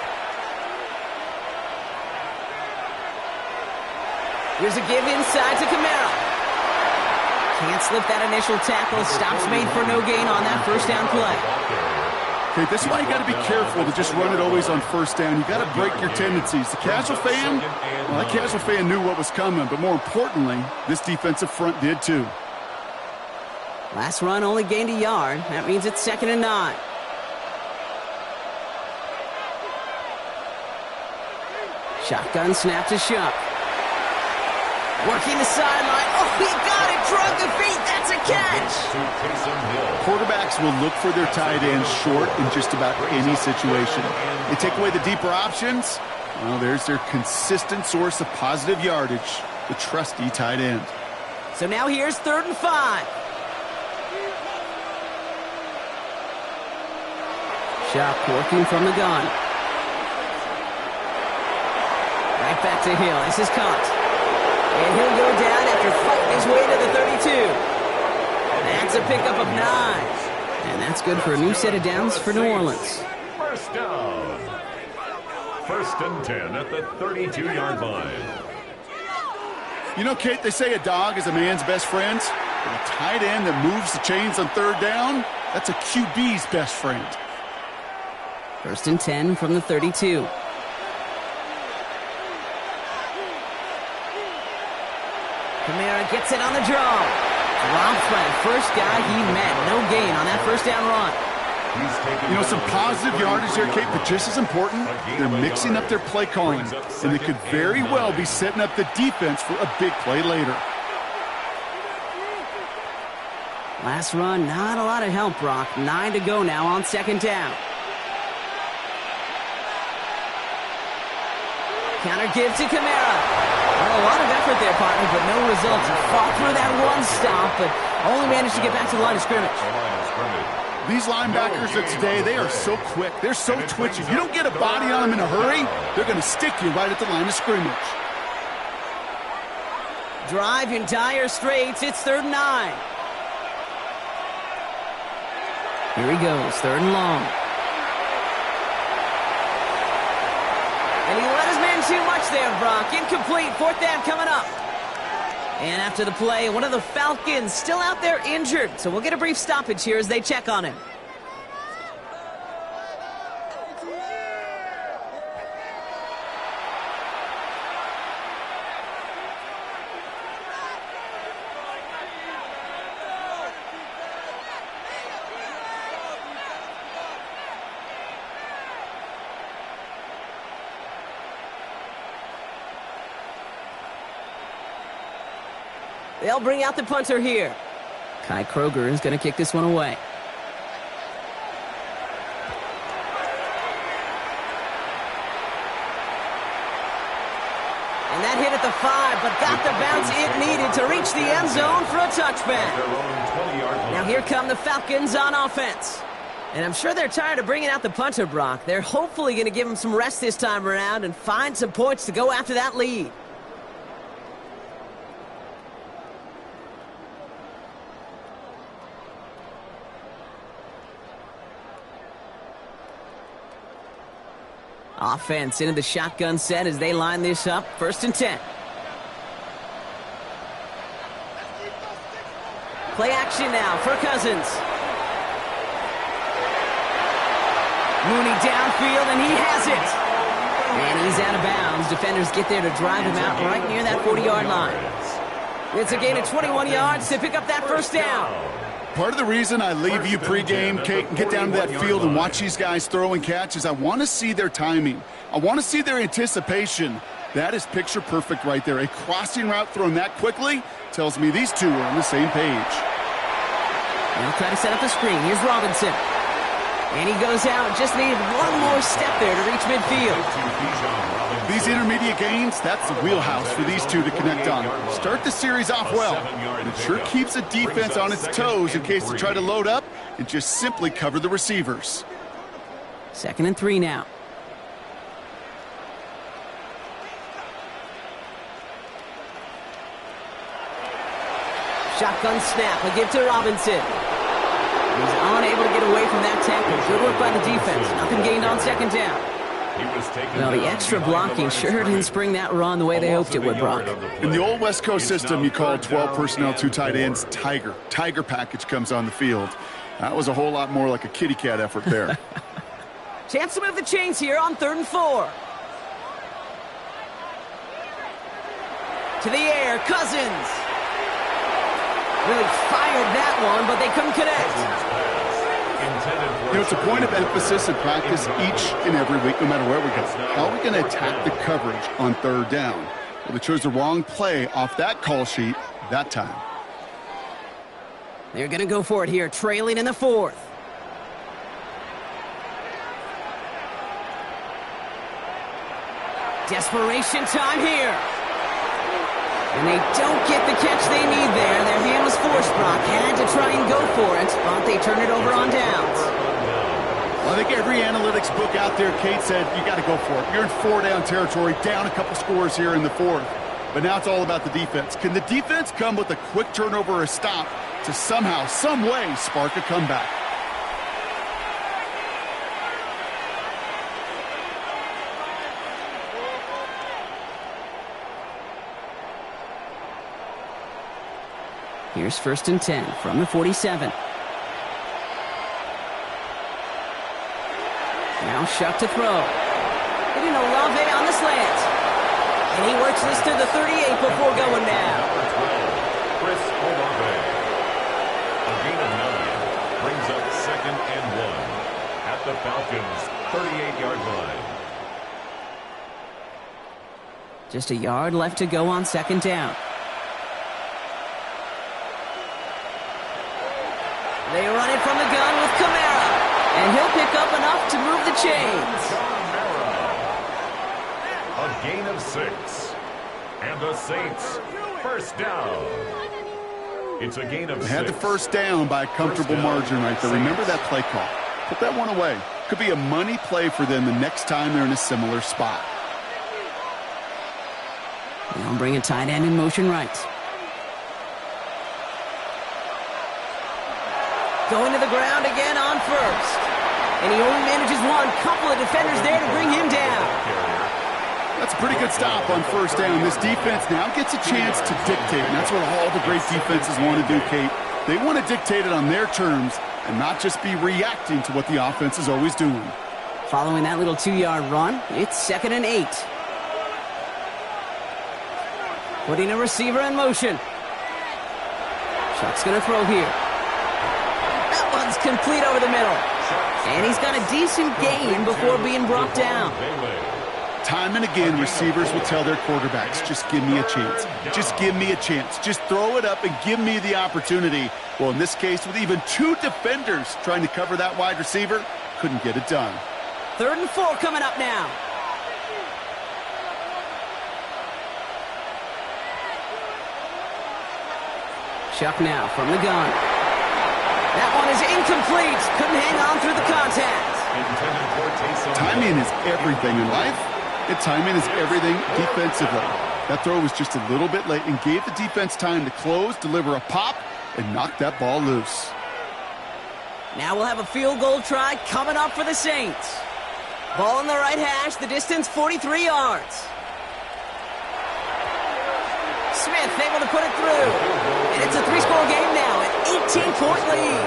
Here's a give inside to Kamara. Can't slip that initial tackle. Stops made for no gain on that 1st down play. Okay, this is why you got to be careful to just run it always on 1st down. You got to break your tendencies. The casual fan, well, that casual fan knew what was coming, but more importantly, this defensive front did too. Last run only gained a yard. That means it's 2nd and 9. Shotgun snap to Shuck. Working the sideline. Oh, he got it. Drug the feet. That's a catch. Quarterbacks will look for their tight ends short in just about any situation. They take away the deeper options. Well, there's their consistent source of positive yardage, the trusty tight end. So now here's 3rd and 5. Shuck working from the gun. Right back to Hill. This is caught. And he'll go down after fighting his way to the 32. That's a pickup of 9. And that's good for a new set of downs for New Orleans. 1st down. 1st and 10 at the 32-yard line. You know, Kate, they say a dog is a man's best friend. But a tight end that moves the chains on 3rd down, that's a QB's best friend. 1st and 10 from the 32. Kamara gets it on the draw. Dropped by the first guy he met. No gain on that 1st down run. You know, some positive yardage there, Kate, but just as important, they're mixing up their play calling. And they could very well be setting up the defense for a big play later. Last run, not a lot of help, Brock. 9 to go now on 2nd down. Counter give to Kamara. Well, a lot of effort there, partner, but no results. He fought through that one stop, but only managed to get back to the line of scrimmage. These linebackers of today, they are so quick. They're so twitchy. If you don't get a body on them in a hurry, they're going to stick you right at the line of scrimmage. Drive in dire straits. It's 3rd and 9. Here he goes, 3rd and long. And he let his man too much there, Brock. Incomplete. 4th down coming up. And after the play, one of the Falcons still out there injured. So we'll get a brief stoppage here as they check on him. They'll bring out the punter here. Kai Kroger is going to kick this one away. And that hit at the 5, but got the bounce it needed to reach the end zone for a touchback. Now here come the Falcons on offense. And I'm sure they're tired of bringing out the punter, Brock. They're hopefully going to give him some rest this time around and find some points to go after that lead. Offense into the shotgun set as they line this up. 1st and 10. Play action now for Cousins. Mooney downfield, and he has it. And he's out of bounds. Defenders get there to drive him out right near that 40-yard line. It's a gain of 21 yards to pick up that first down. Part of the reason I leave you pregame, Kate, and get down to that field and watch these guys throw and catch is I want to see their timing. I want to see their anticipation. That is picture perfect right there. A crossing route thrown that quickly tells me these two are on the same page. They'll try to set up the screen. Here's Robinson. And he goes out. Just needed one more step there to reach midfield. These intermediate gains, that's the wheelhouse for these two to connect on. Start the series off well. It sure keeps the defense on its toes in case they try to load up and just simply cover the receivers. 2nd and 3 now. Shotgun snap. A give to Robinson. He's unable to get away from that tackle. Good work by the defense. Nothing gained on 2nd down. Well, the extra blocking sure didn't spring that run the way they hoped it would, Brock. In the old West Coast system, you call 12 personnel, 2 tight ends, Tiger. Tiger package comes on the field. That was a whole lot more like a kitty cat effort there. Chance to move the chains here on 3rd and 4. To the air, Cousins. Really fired that one, but they couldn't connect. You know, it's a point of emphasis in practice each and every week, no matter where we go. How are we going to attack the coverage on 3rd down? Well, they chose the wrong play off that call sheet that time. They're going to go for it here, trailing in the 4th. Desperation time here. And they don't get the catch they need there. Their hand was forced, Brock. Had to try and go for it, but they turn it over on downs. Well, I think every analytics book out there, Kate, said you got to go for it. You're in 4-down territory, down a couple scores here in the 4th. But now it's all about the defense. Can the defense come with a quick turnover or a stop to somehow, some way, spark a comeback? Here's 1st and 10 from the 47. Now Shuck to throw. Hitting Olave on the slant. And he works this to the 38 before going down. Chris Olave. A gain of 9 brings up 2nd and 1 at the Falcons' 38-yard line. Just a yard left to go on 2nd down. They run it from the gun with Kamara. And he'll pick up enough to move the chains. A gain of 6. And the Saints, 1st down. It's a gain of 6. They had the 1st down by a comfortable margin right there. Remember that play call. Put that one away. Could be a money play for them the next time they're in a similar spot. They'll bring a tight end in motion right. Going to the ground again on 1st. And he only manages one. Couple of defenders there to bring him down. That's a pretty good stop on 1st down. This defense now gets a chance to dictate. And that's what all the great defenses want to do, Kate. They want to dictate it on their terms and not just be reacting to what the offense is always doing. Following that little 2-yard run, it's 2nd and 8. Putting a receiver in motion. Chuck's going to throw here. That one's complete over the middle. And he's got a decent gain before being brought down. Time and again, receivers will tell their quarterbacks, just give me a chance. Just give me a chance. Just throw it up and give me the opportunity. Well, in this case, with even 2 defenders trying to cover that wide receiver, couldn't get it done. 3rd and 4 coming up now. Chuck now from the gun. That one is incomplete. Couldn't hang on through the contact. Timing is everything in life, and timing is everything defensively. That throw was just a little bit late and gave the defense time to close, deliver a pop, and knock that ball loose. Now we'll have a field goal try coming up for the Saints. Ball in the right hash, the distance 43 yards. Smith able to put it through. And it's a 3-score game now, an 18-point lead.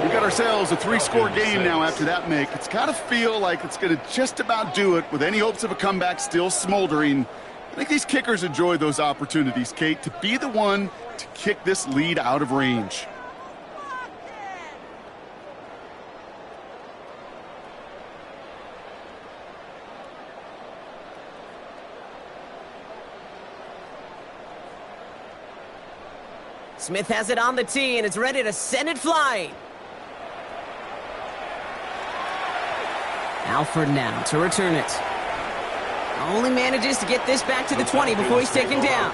We got ourselves a 3-score game now after that make. It's got to feel like it's going to just about do it with any hopes of a comeback still smoldering. I think these kickers enjoy those opportunities, Kate, to be the one to kick this lead out of range. Smith has it on the tee and is ready to send it flying. Alford now to return it. Only manages to get this back to the 20 before he's taken down.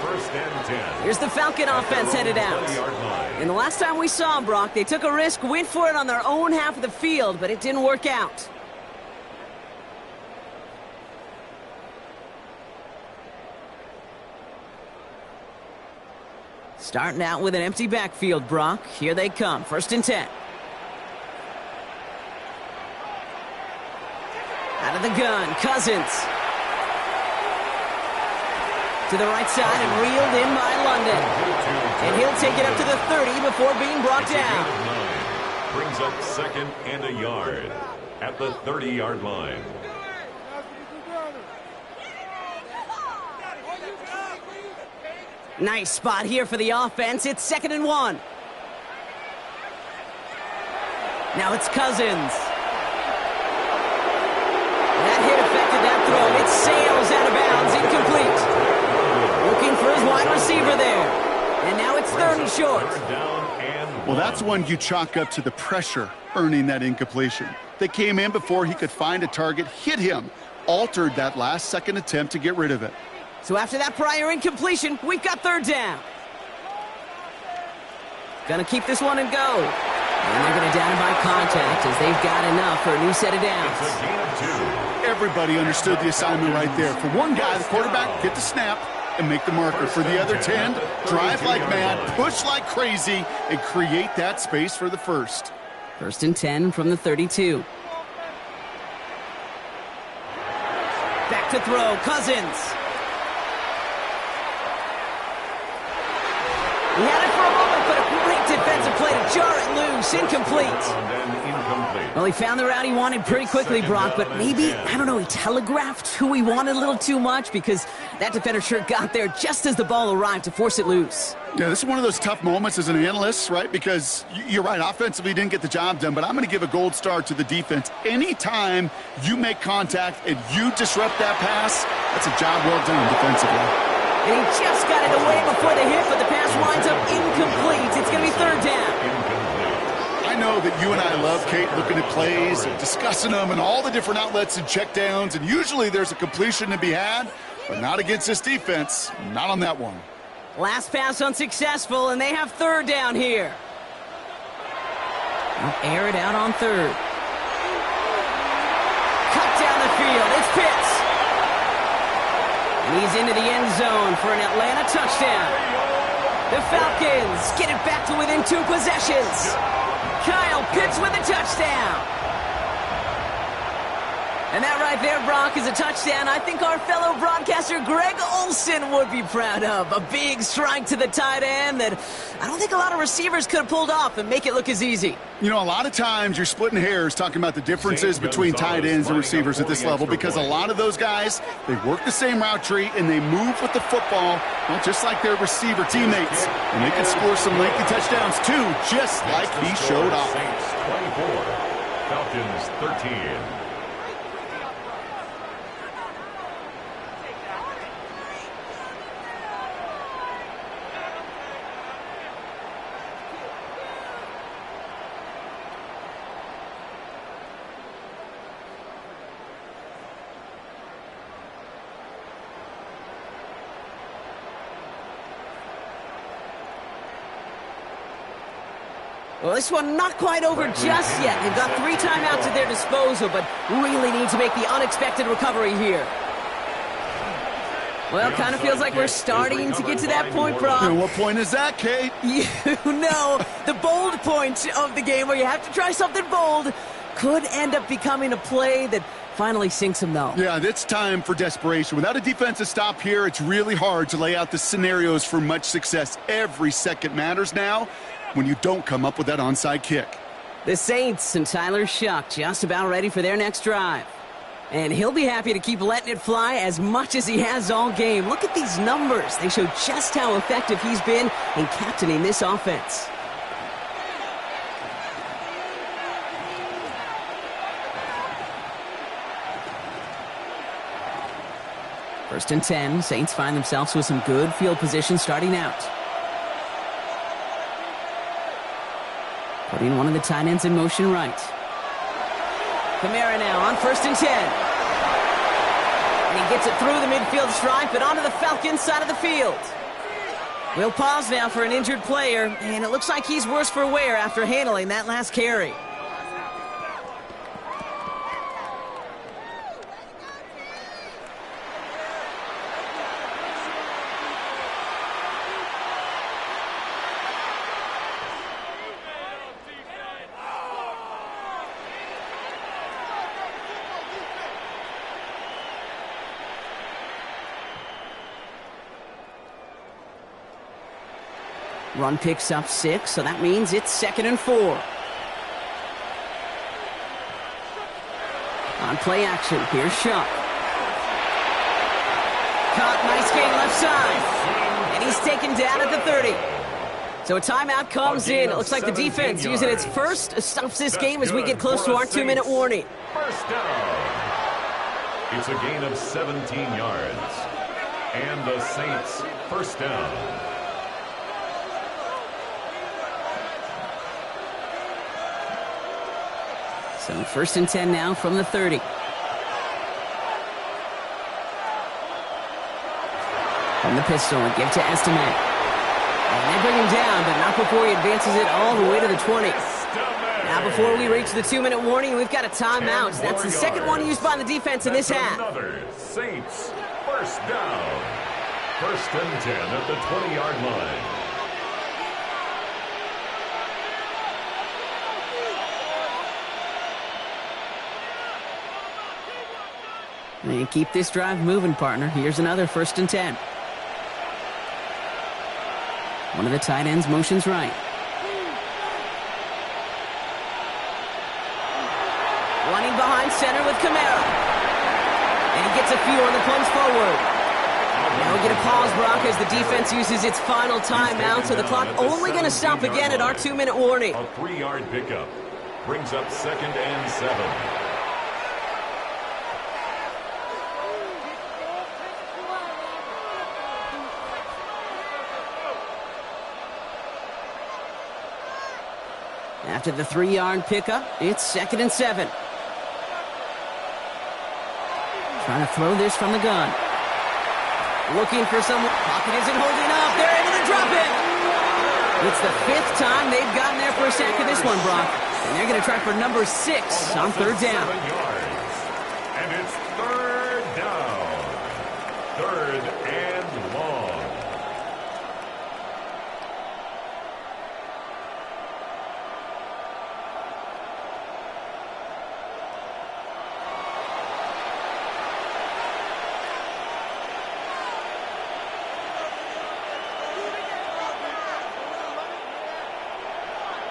Here's the Falcon offense headed out. And the last time we saw them, Brock, they took a risk, went for it on their own half of the field, but it didn't work out. Starting out with an empty backfield, Brock. Here they come, 1st and 10. Out of the gun, Cousins. To the right side and reeled in by London. And he'll take it up to the 30 before being brought down. Brings up 2nd and a yard at the 30-yard line. Nice spot here for the offense. It's 2nd and 1. Now it's Cousins. That hit affected that throw. It sails out of bounds, incomplete. Looking for his wide receiver there. And now it's 3rd and short. Well, that's one you chalk up to the pressure earning that incompletion. They came in before he could find a target, hit him, altered that last-second attempt to get rid of it. So after that prior incompletion, we've got 3rd down. Gonna keep this one and go. And they're gonna down him by contact as they've got enough for a new set of downs. Everybody understood the assignment right there. For one guy, the quarterback, get the snap and make the marker. For the other 10, drive like mad, push like crazy, and create that space for the 1st. 1st and 10 from the 32. Back to throw, Cousins. He had it for a moment, but a great defensive play to jar it loose. Incomplete. Well, he found the route he wanted pretty quickly, Brock, but maybe, I don't know, he telegraphed who he wanted a little too much because that defender sure got there just as the ball arrived to force it loose. Yeah, this is one of those tough moments as an analyst, right? Because you're right, offensively didn't get the job done, but I'm going to give a gold star to the defense. Anytime you make contact and you disrupt that pass, that's a job well done defensively. And he just got it away before the hit, but the pass winds up incomplete. It's going to be 3rd down. I know that you and I love, Kate, looking at plays and discussing them and all the different outlets and checkdowns, and usually there's a completion to be had, but not against this defense. Not on that one. Last pass unsuccessful, and they have 3rd down here. They'll air it out on 3rd. Cut down the field. It's Pitts. And he's into the end zone for an Atlanta touchdown. The Falcons get it back to within 2 possessions. Kyle Pitts with a touchdown. And that right there, Brock, is a touchdown I think our fellow broadcaster Greg Olsen would be proud of. A big strike to the tight end that I don't think a lot of receivers could have pulled off and make it look as easy. You know, a lot of times you're splitting hairs talking about the differences between tight ends and receivers at this level because a lot of those guys, they work the same route tree and they move with the football, well, just like their receiver teammates. And they can score some lengthy touchdowns too, just like he showed off. Saints 24, Falcons 13. Well, this one not quite over just yet. They've got 3 timeouts at their disposal, but really need to make the unexpected recovery here. Well, kind of feels like we're starting to get to that point, Brock. And what point is that, Kate? You know, the bold point of the game where you have to try something bold could end up becoming a play that finally sinks him, though. Yeah, it's time for desperation. Without a defensive stop here, it's really hard to lay out the scenarios for much success. Every second matters now when you don't come up with that onside kick. The Saints and Tyler Shuck just about ready for their next drive. And he'll be happy to keep letting it fly as much as he has all game. Look at these numbers. They show just how effective he's been in captaining this offense. First and 10, Saints find themselves with some good field position starting out. Putting one of the tight ends in motion right. Kamara now on first and 10. And he gets it through the midfield stripe and onto the Falcons side of the field. We'll pause now for an injured player, and it looks like he's worse for wear after handling that last carry. Run picks up 6, so that means it's 2nd and 4. On play action, here's Shuck. Caught, nice gain left side. And he's taken down at the 30. So a timeout comes in. It looks like the defense using its first stops this game as we get close to our 2-minute warning. First down. It's a gain of 17 yards. And the Saints first down. So first and 10 now from the 30. From the pistol, and give to Estime. And they bring him down, but not before he advances it all the way to the 20. Now before we reach the 2-minute warning, we've got a timeout. That's the second one used by the defense in this half. Another Saints first down. First and 10 at the 20-yard line. And keep this drive moving, partner. Here's another first and 10. One of the tight ends motions right. Running behind center with Kamara. And he gets a few on the plunge forward. Now we get a pause, Brock, as the defense uses its final timeout, so the clock only going to stop again at our 2-minute warning. A 3-yard pickup brings up 2nd and 7. After the 3-yard pickup, it's 2nd and 7. Trying to throw this from the gun. Looking for someone. Pocket isn't holding up. They're able to drop it. It's the 5th time they've gotten there for a sack of this one, Brock. And they're going to try for number 6 on 3rd down. 7 yards. And it's 3rd down. 3rd and long.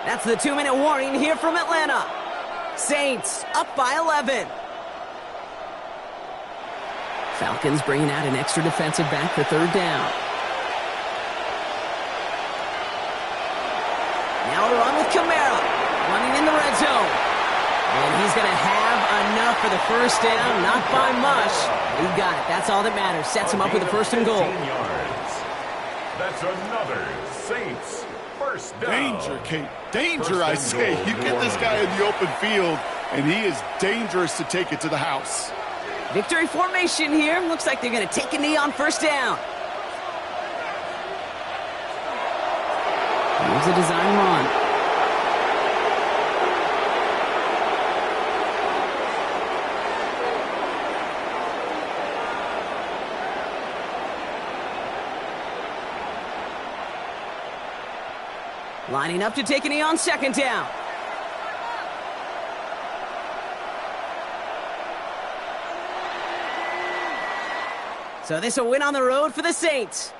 That's the 2-minute warning here from Atlanta. Saints up by 11. Falcons bringing out an extra defensive back for 3rd down. Now a run with Kamara. Running in the red zone. And he's going to have enough for the first down. Not by much. He got it. That's all that matters. Sets him up with a 1st and goal. Yards. That's another Saints first down. Danger, Kate. Danger, I say. You get this guy in the open field, and he is dangerous to take it to the house. Victory formation here. Looks like they're going to take a knee on 1st down. Here's a design run. Lining up to take a knee on 2nd down. So this a win on the road for the Saints.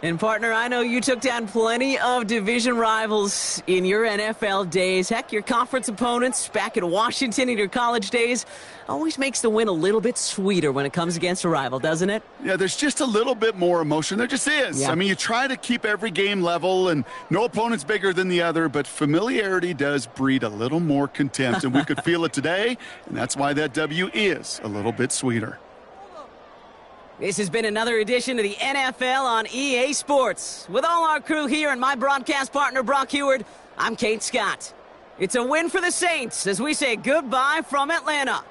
And, partner, I know you took down plenty of division rivals in your NFL days. Heck, your conference opponents back in Washington in your college days always makes the win a little bit sweeter when it comes against a rival, doesn't it? Yeah, there's just a little bit more emotion. There just is. Yeah. I mean, you try to keep every game level, and no opponent's bigger than the other, but familiarity does breed a little more contempt, and we could feel it today, and that's why that W is a little bit sweeter. This has been another edition of the NFL on EA Sports. With all our crew here and my broadcast partner, Brock Heward, I'm Kate Scott. It's a win for the Saints as we say goodbye from Atlanta.